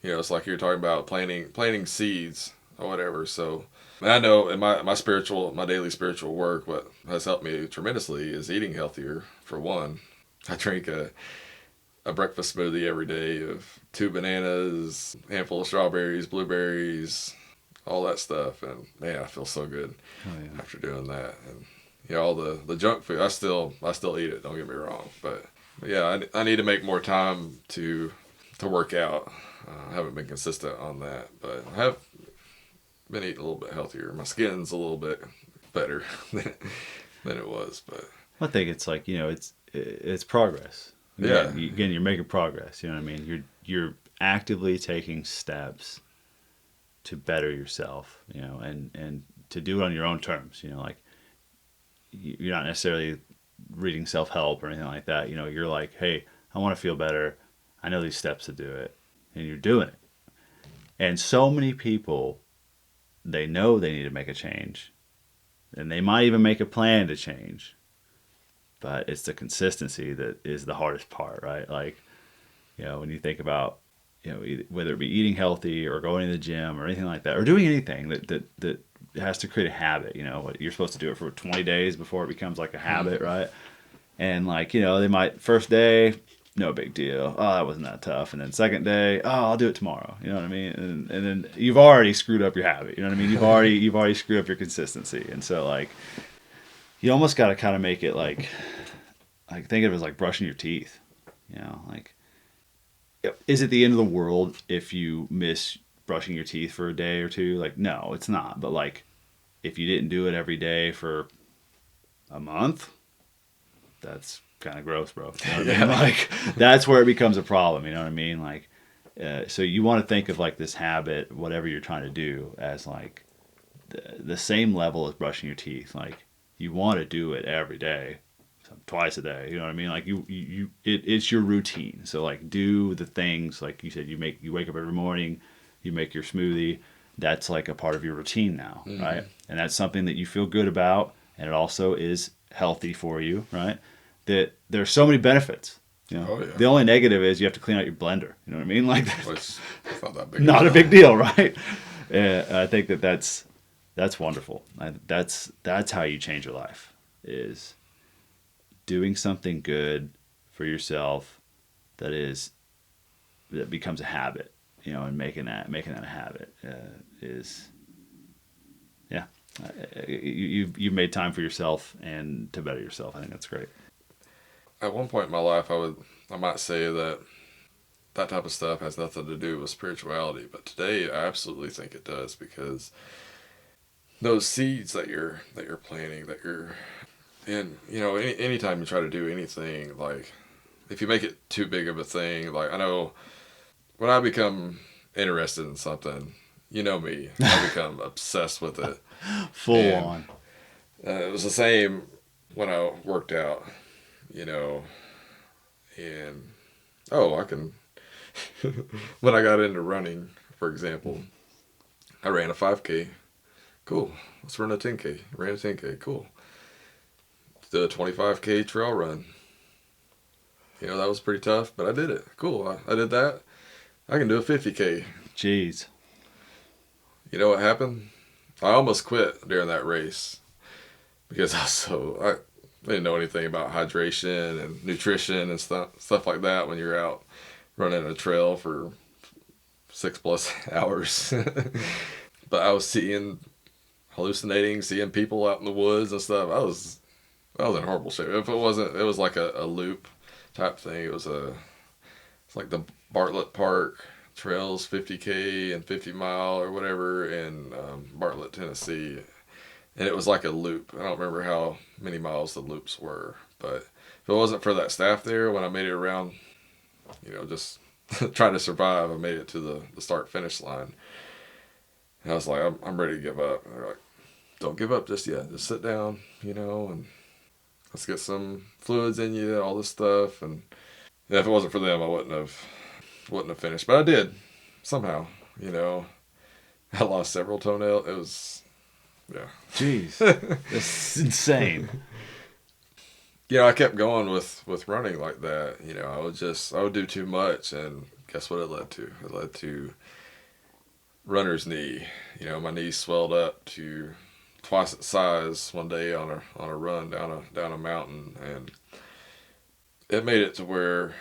It's like you're talking about planting seeds or whatever. So, and I know in my daily spiritual work, what has helped me tremendously is eating healthier. For one, I drink a breakfast smoothie every day of 2 bananas, a handful of strawberries, blueberries, all that stuff, and man, I feel so good after doing that. And all the junk food, I still eat it. Don't get me wrong, but yeah, I need to make more time to work out. I haven't been consistent on that, but I have been eating a little bit healthier. My skin's a little bit better than it was, but I think it's like, it's progress. Yeah. Again, you're making progress. You know what I mean? You're actively taking steps to better yourself, and to do it on your own terms. Like you're not necessarily reading self-help or anything like that. You're like, hey, I want to feel better. I know these steps to do it, and you're doing it. And so many people, they know they need to make a change, and they might even make a plan to change, but it's the consistency that is the hardest part, right? Like, when you think about, whether it be eating healthy or going to the gym or anything like that, or doing anything that has to create a habit, you're supposed to do it for 20 days before it becomes like a habit, right? And like, they might, first day, no big deal. Oh, that wasn't that tough. And then second day, oh, I'll do it tomorrow. You know what I mean? And then you've already screwed up your habit. You know what I mean? You've already screwed up your consistency. And so like, you almost got to kind of make it like think of it as like brushing your teeth. Like, is it the end of the world if you miss brushing your teeth for a day or two? Like, no, it's not. But like, if you didn't do it every day for a month, that's kind of gross, bro. You know what I mean? Like, that's where it becomes a problem. You know what I mean? Like, so you want to think of like this habit, whatever you're trying to do, as like the same level as brushing your teeth. Like, you want to do it every day, twice a day. You know what I mean? Like, it's your routine. So like, do the things like you said. You wake up every morning, you make your smoothie. That's like a part of your routine now, right? And that's something that you feel good about, and it also is healthy for you, right? That there's so many benefits. The only negative is you have to clean out your blender. You know what I mean? Like, it's not that big. Not a big deal, right? I think that's wonderful. That's how you change your life, is doing something good for yourself that becomes a habit. And making that a habit is, yeah. You've made time for yourself and to better yourself. I think that's great. At one point in my life, I might say that type of stuff has nothing to do with spirituality, but today I absolutely think it does, because those seeds that you're planting, that you're in, anytime you try to do anything, like if you make it too big of a thing, like I know when I become interested in something, me, I become obsessed with it. Full on. It was the same when I worked out, and I can, when I got into running, for example, I ran a 5K. Cool. Let's run a 10K. Ran a 10K. Cool. Did a 25K trail run. That was pretty tough, but I did it. Cool. I did that. I can do a 50K. Jeez. You know what happened? I almost quit during that race because I didn't know anything about hydration and nutrition and stuff like that when you're out running a trail for 6+ hours. But I was hallucinating, seeing people out in the woods and stuff. I was in horrible shape. If it was like a loop type thing. It's like the Bartlett Park trails, 50K and 50 mile or whatever in Bartlett, Tennessee. And it was like a loop. I don't remember how many miles the loops were, but if it wasn't for that staff there, when I made it around, just trying to survive, I made it to the start finish line. And I was like, I'm ready to give up. And they're like, don't give up just yet. Just sit down, and let's get some fluids in you, all this stuff. And if it wasn't for them, I wouldn't have finished. But I did somehow, I lost several toenails. It was, yeah. Jeez. That's insane. I kept going with running like that. I would do too much, and guess what it led to? It led to runner's knee. My knee swelled up to twice its size one day on a run down a mountain, and it made it to where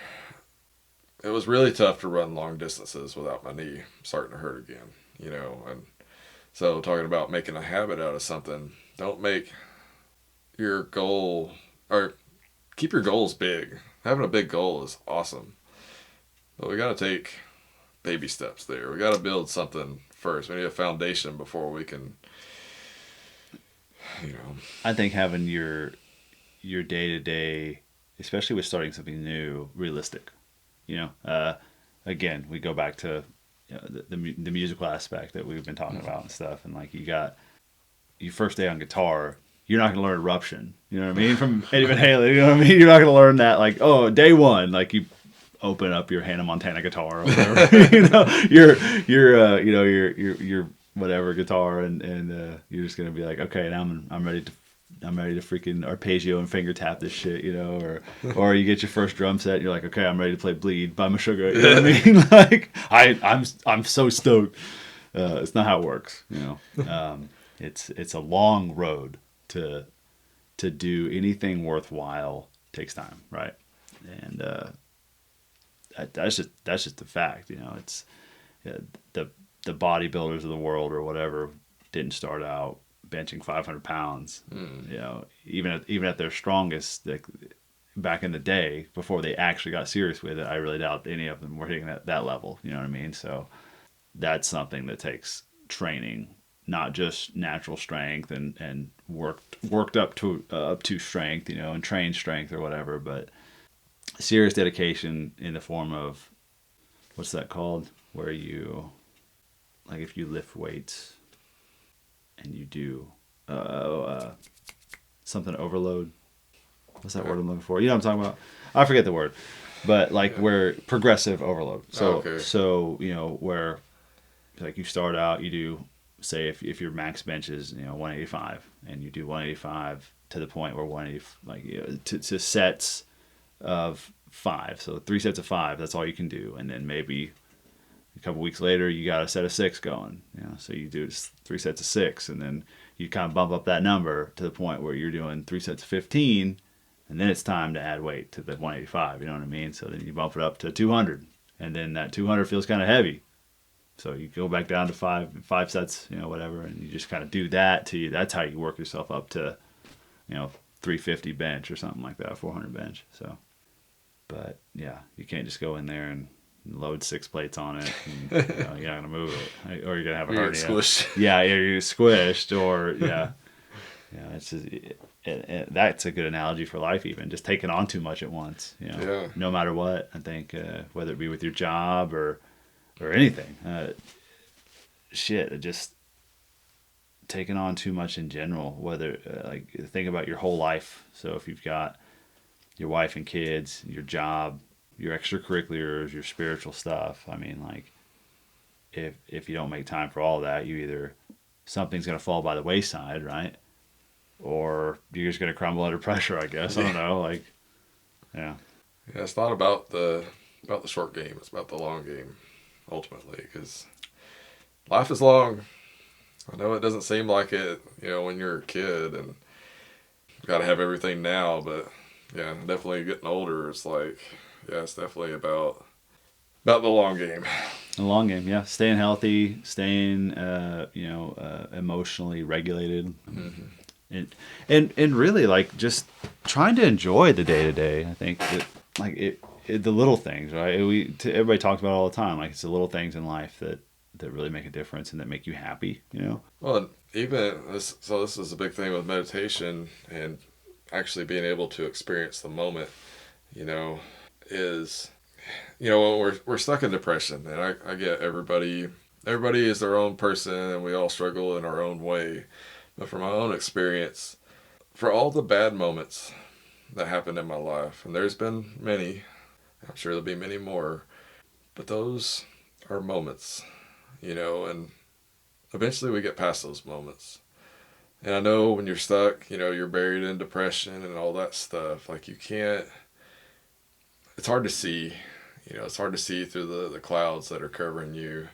it was really tough to run long distances without my knee starting to hurt again. And so talking about making a habit out of something, don't make your goal, or keep your goals big. Having a big goal is awesome, but we got to take baby steps there. We got to build something first. We need a foundation before we can, I think having your day-to-day, especially with starting something new, realistic. Again, we go back to the musical aspect that we've been talking about and stuff, and like, you got your first day on guitar, you're not going to learn Eruption, you know what I mean, from Eddie Van Halen, you know what I mean? You're not going to learn that, like, day one, like, open up your Hannah Montana guitar or whatever, you know, your whatever guitar, and you're just gonna be like, okay, now I'm ready to freaking arpeggio and finger tap this shit, you know, or you get your first drum set, and you're like, okay, I'm ready to play Bleed by Meshuggah, you know what I mean? Like I'm so stoked. It's not how it works, you know. It's a long road to do anything worthwhile. Takes time, right? And that's just the fact, you know. It's the bodybuilders of the world or whatever didn't start out benching 500 pounds. You know, even at their strongest, like, back in the day before they actually got serious with it, I really doubt any of them were hitting that level. You know what I mean? So that's something that takes training, not just natural strength and worked up to strength, you know, and trained strength or whatever, but serious dedication in the form of, what's that called, where you, like, if you lift weights and you do something overload, what's that word I'm looking for, you know what I'm talking about, I forget the word, but like, where progressive overload, so you know, where like you start out, you do, say if your max bench is, you know, 185, and you do 185 to the point where 180, like, you know, to sets of 5, so 3 sets of 5, that's all you can do, and then maybe a couple weeks later you got a set of 6 going, you know, so you do 3 sets of 6, and then you kind of bump up that number to the point where you're doing 3 sets of 15, and then it's time to add weight to the 185, you know what I mean? So then you bump it up to 200, and then that 200 feels kind of heavy, so you go back down to 5 sets, you know, whatever, and you just kind of do that to you. That's how you work yourself up to, you know, 350 bench or something like that, 400 bench. So, but yeah, you can't just go in there and load 6 plates on it, and, you know, you're not gonna move it, or you're gonna have a hernia. Squished. Yeah, you're squished, or yeah, yeah. It's just, that's a good analogy for life. Even just taking on too much at once, you know, Yeah. no matter what. I think whether it be with your job or anything, just taking on too much in general, whether like, think about your whole life. So if you've got your wife and kids, your job, your extracurriculars, your spiritual stuff, I mean, like, if you don't make time for all that, you either, something's going to fall by the wayside, right? Or you're just going to crumble under pressure, I guess. I don't know, like, yeah. Yeah, it's not about the short game, it's about the long game, ultimately, because life is long. I know it doesn't seem like it, you know, when you're a kid and you got to have everything now, but yeah, definitely getting older, it's like, yeah, it's definitely about the long game. The long game, yeah. Staying healthy, staying, emotionally regulated, and really, like, just trying to enjoy the day to day. I think that, like, the little things, right? Everybody talks about it all the time. Like, it's the little things in life that really make a difference and that make you happy, you know? Well, even this is a big thing with meditation and actually being able to experience the moment, you know, is, you know, when we're stuck in depression, and I get everybody is their own person and we all struggle in our own way. But from my own experience, for all the bad moments that happened in my life, and there's been many, I'm sure there'll be many more, but those are moments, you know, and eventually we get past those moments. And I know when you're stuck, you know, you're buried in depression and all that stuff, like, you can't, it's hard to see, you know, it's hard to see through the clouds that are covering you.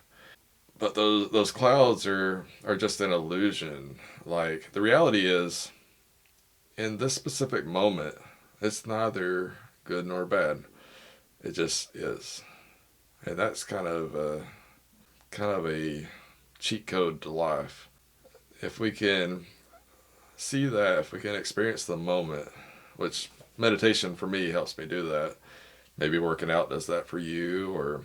But those clouds are just an illusion. Like, the reality is, in this specific moment, it's neither good nor bad. It just is. And that's kind of a cheat code to life. If we can see that, if we can experience the moment, which meditation for me helps me do that. Maybe working out does that for you, or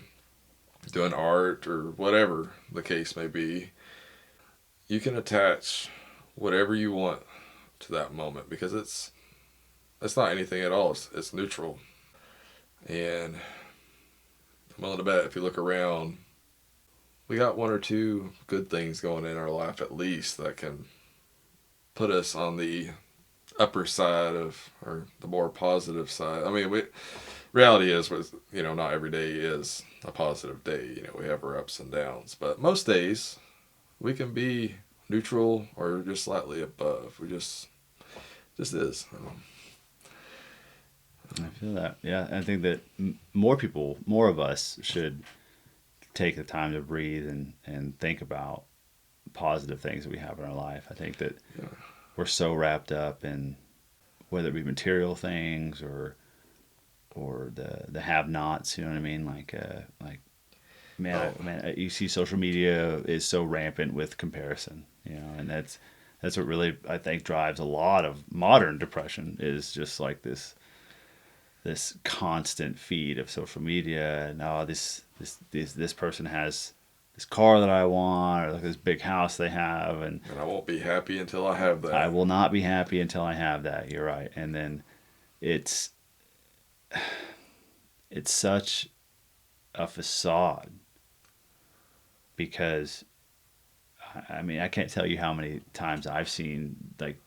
doing art, or whatever the case may be. You can attach whatever you want to that moment, because it's not anything at all. It's neutral. And I'm willing to bet if you look around, we got 1 or 2 good things going in our life at least that can put us on the upper side of, or the more positive side. I mean, reality is, not every day is a positive day. We have our ups and downs, but most days we can be neutral or just slightly above. We just is. I feel that. Yeah, I think that more of us should take the time to breathe and think about positive things that we have in our life. I think that we're so wrapped up in whether it be material things or the have-nots. You know what I mean? Like man, you see social media is so rampant with comparison. And that's what really I think drives a lot of modern depression is just like this constant feed of social media. And this person has this car that I want, or like this big house they have, and I won't be happy until I have that. I will not be happy until I have that. You're right. And then it's such a facade because I mean I can't tell you how many times I've seen like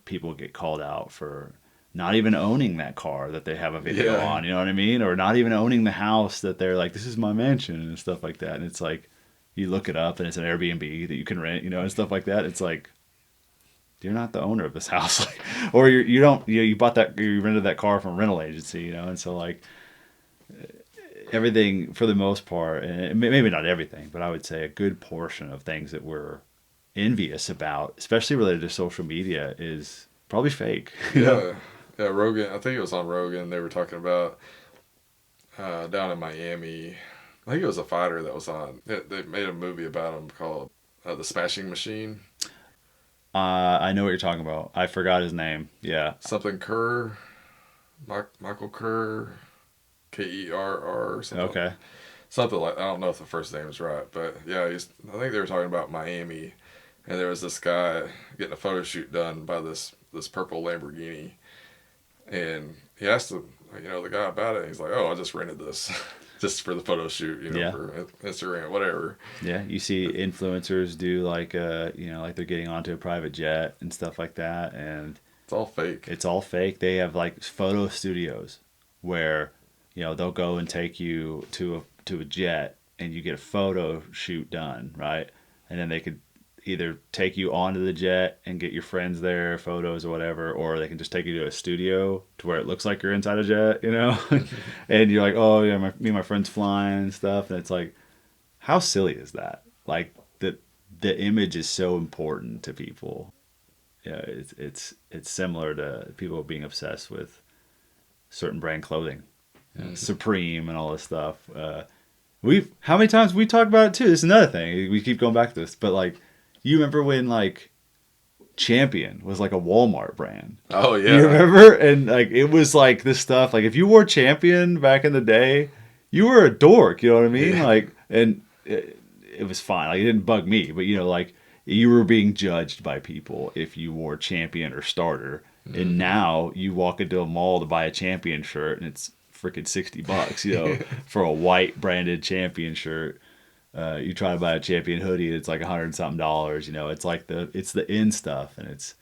people get called out for not even owning that car that they have a video on, you know what I mean? Or not even owning the house that they're like, this is my mansion and stuff like that. And it's like, you look it up and it's an Airbnb that you can rent, and stuff like that. It's like, you're not the owner of this house. Or you rented that car from a rental agency, and so like everything for the most part, and maybe not everything, but I would say a good portion of things that we're envious about, especially related to social media, is probably fake. Yeah, Rogan. I think it was on Rogan. They were talking about down in Miami. I think it was a fighter that was on. They made a movie about him called The Smashing Machine. I know what you're talking about. I forgot his name. Yeah. Something Kerr. Michael Kerr. Kerr or something. Okay. Something like, I don't know if the first name is right, but yeah, I think they were talking about Miami, and there was this guy getting a photo shoot done by this purple Lamborghini. And he asked the guy about it. And he's like, "Oh, I just rented this just for the photo shoot, for Instagram, whatever." Yeah, you see influencers do like like they're getting onto a private jet and stuff like that, and it's all fake. It's all fake. They have like photo studios where they'll go and take you to a jet and you get a photo shoot done, right? And then they could either take you onto the jet and get your friends there, photos or whatever, or they can just take you to a studio to where it looks like you're inside a jet, and you're like, oh yeah, me and my friends flying and stuff, and it's like, how silly is that? Like the image is so important to people. Yeah, it's similar to people being obsessed with certain brand clothing, Supreme and all this stuff. How many times we talked about it too? This is another thing. We keep going back to this, but like, you remember when like Champion was like a Walmart brand? Oh yeah, you remember? And like it was like this stuff. Like if you wore Champion back in the day, you were a dork. You know what I mean? Yeah. Like, and it was fine. Like it didn't bug me, but like you were being judged by people if you wore Champion or Starter. Mm-hmm. And now you walk into a mall to buy a Champion shirt, and it's freaking $60, for a white branded Champion shirt. You try to buy a Champion hoodie, it's like $100 and something. It's like it's the in stuff, and it's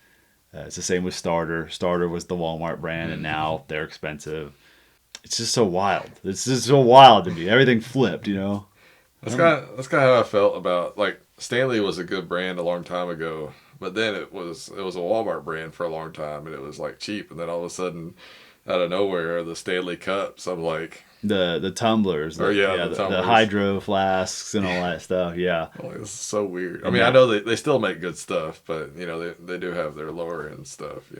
the same with Starter. Starter was the Walmart brand, and now they're expensive. It's just so wild. It's just so wild to me. Everything flipped, That's kind of how I felt about like Stanley was a good brand a long time ago, but then it was a Walmart brand for a long time, and it was like cheap, and then all of a sudden, out of nowhere, the Stanley Cups. I'm like. The tumblers, the tumblers. The hydro flasks and all that stuff. Yeah, it's so weird. I mean, I know they still make good stuff, but they do have their lower end stuff.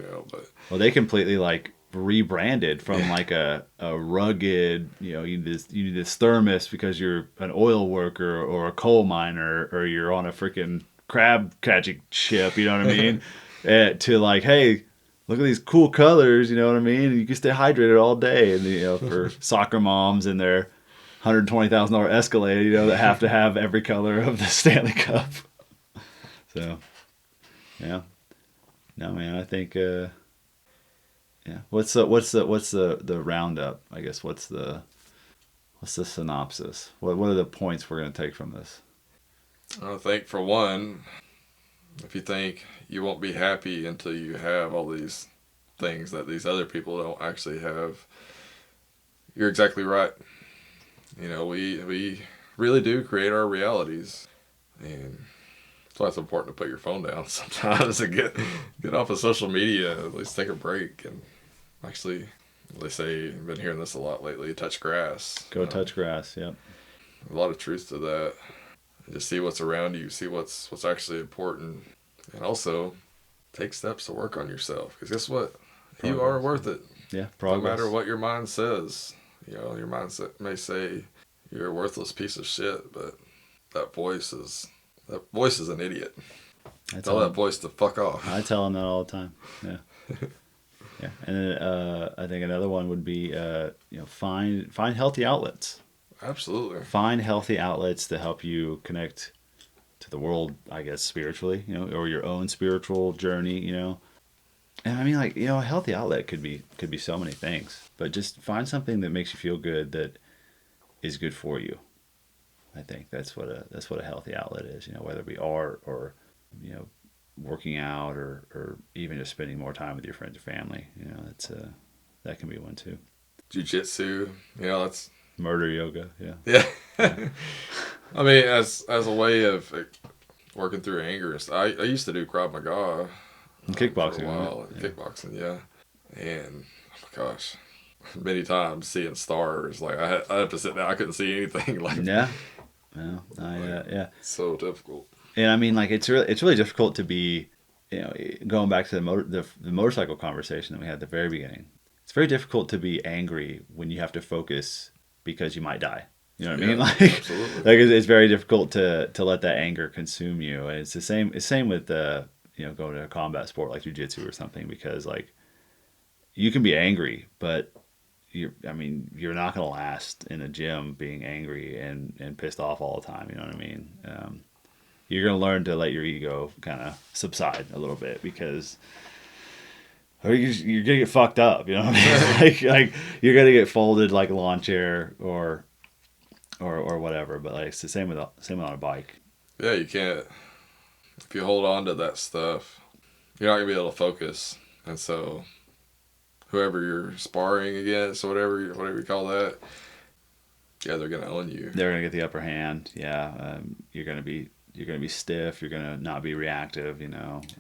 But they completely like rebranded from like a rugged. You need this thermos because you're an oil worker or a coal miner or you're on a freaking crab catching ship. You know what I mean? To like, hey. Look at these cool colors, you know what I mean? You can stay hydrated all day. And, for soccer moms and their $120,000 Escalade, that have to have every color of the Stanley Cup. So, yeah. No, man, I think, yeah. What's the roundup? I guess what's the synopsis? What are the points we're going to take from this? I think for one, if you think you won't be happy until you have all these things that these other people don't actually have, You're exactly right. You know, we really do create our realities, and that's why it's important to put your phone down sometimes and get off of social media. At least take a break and actually, they say, I've been hearing this a lot lately, touch grass. Go touch grass. Yep. A lot of truth to that. Just see what's around you, see what's actually important, and also take steps to work on yourself. Because guess what? Progress. You are worth it. Yeah, progress. No matter what your mind says. You know, your mindset may say you're a worthless piece of shit, but that voice is an idiot. Tell that voice to fuck off. I tell him that all the time. Yeah. Yeah. And then, I think another one would be, find healthy outlets. Absolutely. Find healthy outlets to help you connect to the world, I guess, spiritually, or your own spiritual journey, And I mean, like, a healthy outlet could be so many things, but just find something that makes you feel good, that is good for you. I think that's what a healthy outlet is, whether it be art or, working out or even just spending more time with your friends or family. That can be one too. Jiu-jitsu, that's murder yoga. Yeah. Yeah. I mean, as a way of working through anger, I used to do Krav Maga. Kickboxing. For a while. Yeah. Kickboxing, yeah. And, oh my gosh, many times seeing stars. Like, I had to sit down. I couldn't see anything. Like, yeah. Well, yeah. So difficult. And I mean, like, it's really difficult to be, going back to the motorcycle conversation that we had at the very beginning. It's very difficult to be angry when you have to focus because you might die. You know what I mean? Like, absolutely. Like it's very difficult to let that anger consume you. And it's the same. It's same with going to a combat sport like jiu-jitsu or something, because like you can be angry, but you're not going to last in a gym being angry and pissed off all the time. You know what I mean? You're going to learn to let your ego kind of subside a little bit, because or you're going to get fucked up. You know what I mean? like you're going to get folded like a lawn chair or whatever. But like it's the same on a bike. Yeah, you can't. If you hold on to that stuff, you're not going to be able to focus. And so whoever you're sparring against, or whatever you call that, yeah, they're going to own you. They're going to get the upper hand. Yeah. You're going to be stiff. You're going to not be reactive,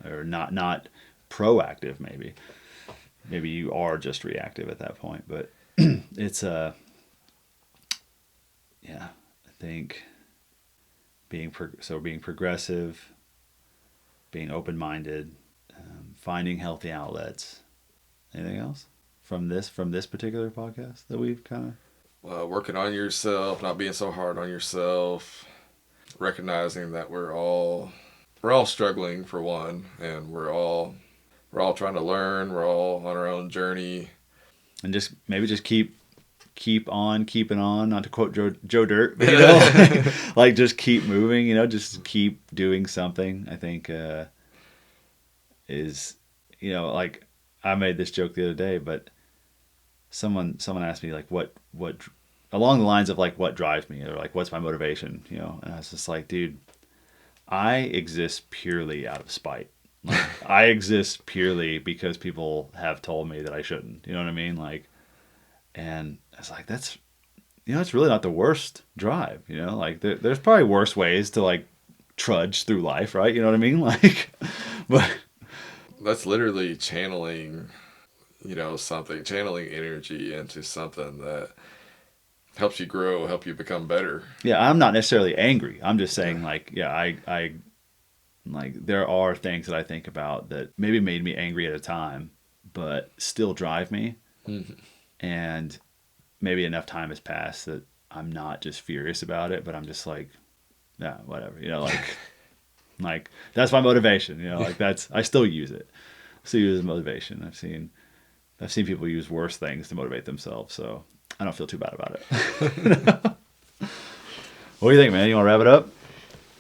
or not proactive. Maybe you are just reactive at that point, but it's I think being progressive, being open-minded, finding healthy outlets. Anything else from this particular podcast that we've kind of working on yourself, not being so hard on yourself, recognizing that we're all struggling for one, and we're all trying to learn. We're all on our own journey, and just keep on keeping on. Not to quote Joe Dirt, but like just keep moving. Just keep doing something. I think is like. I made this joke the other day, but someone asked me like what along the lines of like what drives me, or like what's my motivation, and I was just like, dude, I exist purely out of spite. Like, I exist purely because people have told me that I shouldn't. You know what I mean? Like, and I was like, that's it's really not the worst drive. Like there's probably worse ways to like trudge through life, right? You know what I mean? Like, but. That's literally channeling, channeling energy into something that helps you grow, help you become better. Yeah, I'm not necessarily angry. I'm just saying, like, yeah, I like there are things that I think about that maybe made me angry at a time, but still drive me. Mm-hmm. And maybe enough time has passed that I'm not just furious about it, but I'm just like, yeah, whatever. Like that's my motivation, like I still use it. Still use it as motivation. I've seen people use worse things to motivate themselves, so I don't feel too bad about it. What do you think, man? You want to wrap it up?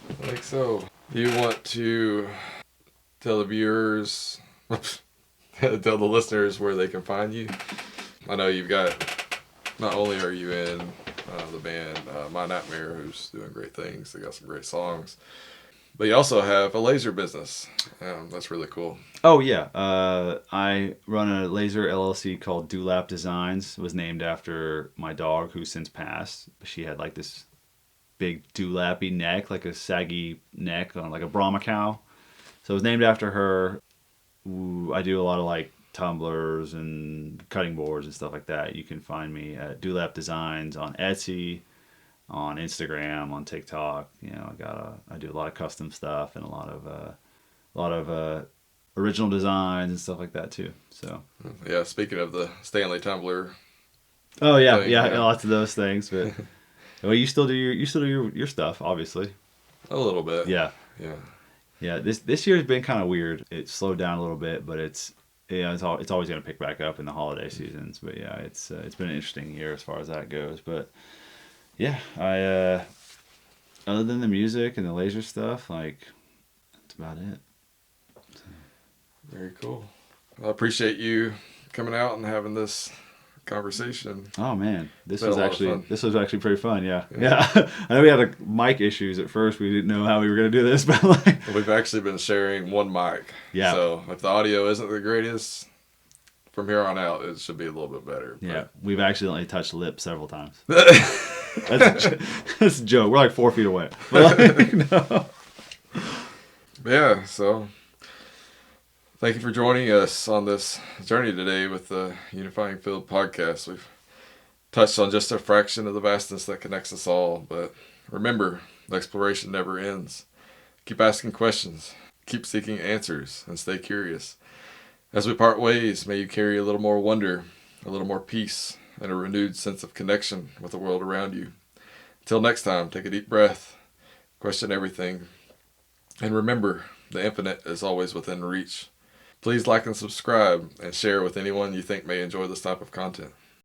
I think so. Do you want to tell the viewers, tell the listeners where they can find you? I know you've got, not only are you in the band My Nightmare, who's doing great things, they got some great songs, But you also have a laser business. That's really cool. Oh yeah, I run a laser LLC called Dewlap Designs. It was named after my dog, who's since passed. She had like this big dewlappy neck, like a saggy neck on like a Brahma cow. So it was named after her. Ooh, I do a lot of like tumblers and cutting boards and stuff like that. You can find me at Dewlap Designs on Etsy, on Instagram, on TikTok. You know, I do a lot of custom stuff and a lot of original designs and stuff like that too. So Yeah, speaking of the Stanley tumbler oh yeah, thing, yeah, lots of those things. But well, you still do your stuff, obviously. a little bit. Yeah, Yeah. yeah. This year's been kind of weird. It slowed down a little bit, but it's always going to pick back up in the holiday seasons. But yeah, it's been an interesting year as far as that goes. But yeah, I other than the music and the laser stuff, like that's about it. Very cool. Well, I appreciate you coming out and having this conversation. Oh man, It's been a lot of fun. this was actually pretty fun. Yeah, yeah. I know we had mic issues at first. We didn't know how we were gonna do this, but like We've actually been sharing one mic. Yeah. So if the audio isn't the greatest, from here on out, it should be a little bit better. yeah, we've accidentally touched lips several times. But That's a joke. We're like 4 feet away. But like, no. yeah, so thank you for joining us on this journey today with the Unifying Field podcast. We've touched on just a fraction of the vastness that connects us all, but remember, the exploration never ends. Keep asking questions, keep seeking answers, and stay curious. As we part ways, may you carry a little more wonder, a little more peace, and a renewed sense of connection with the world around you. Until next time, take a deep breath, question everything, and remember, the infinite is always within reach. Please like and subscribe and share with anyone you think may enjoy this type of content.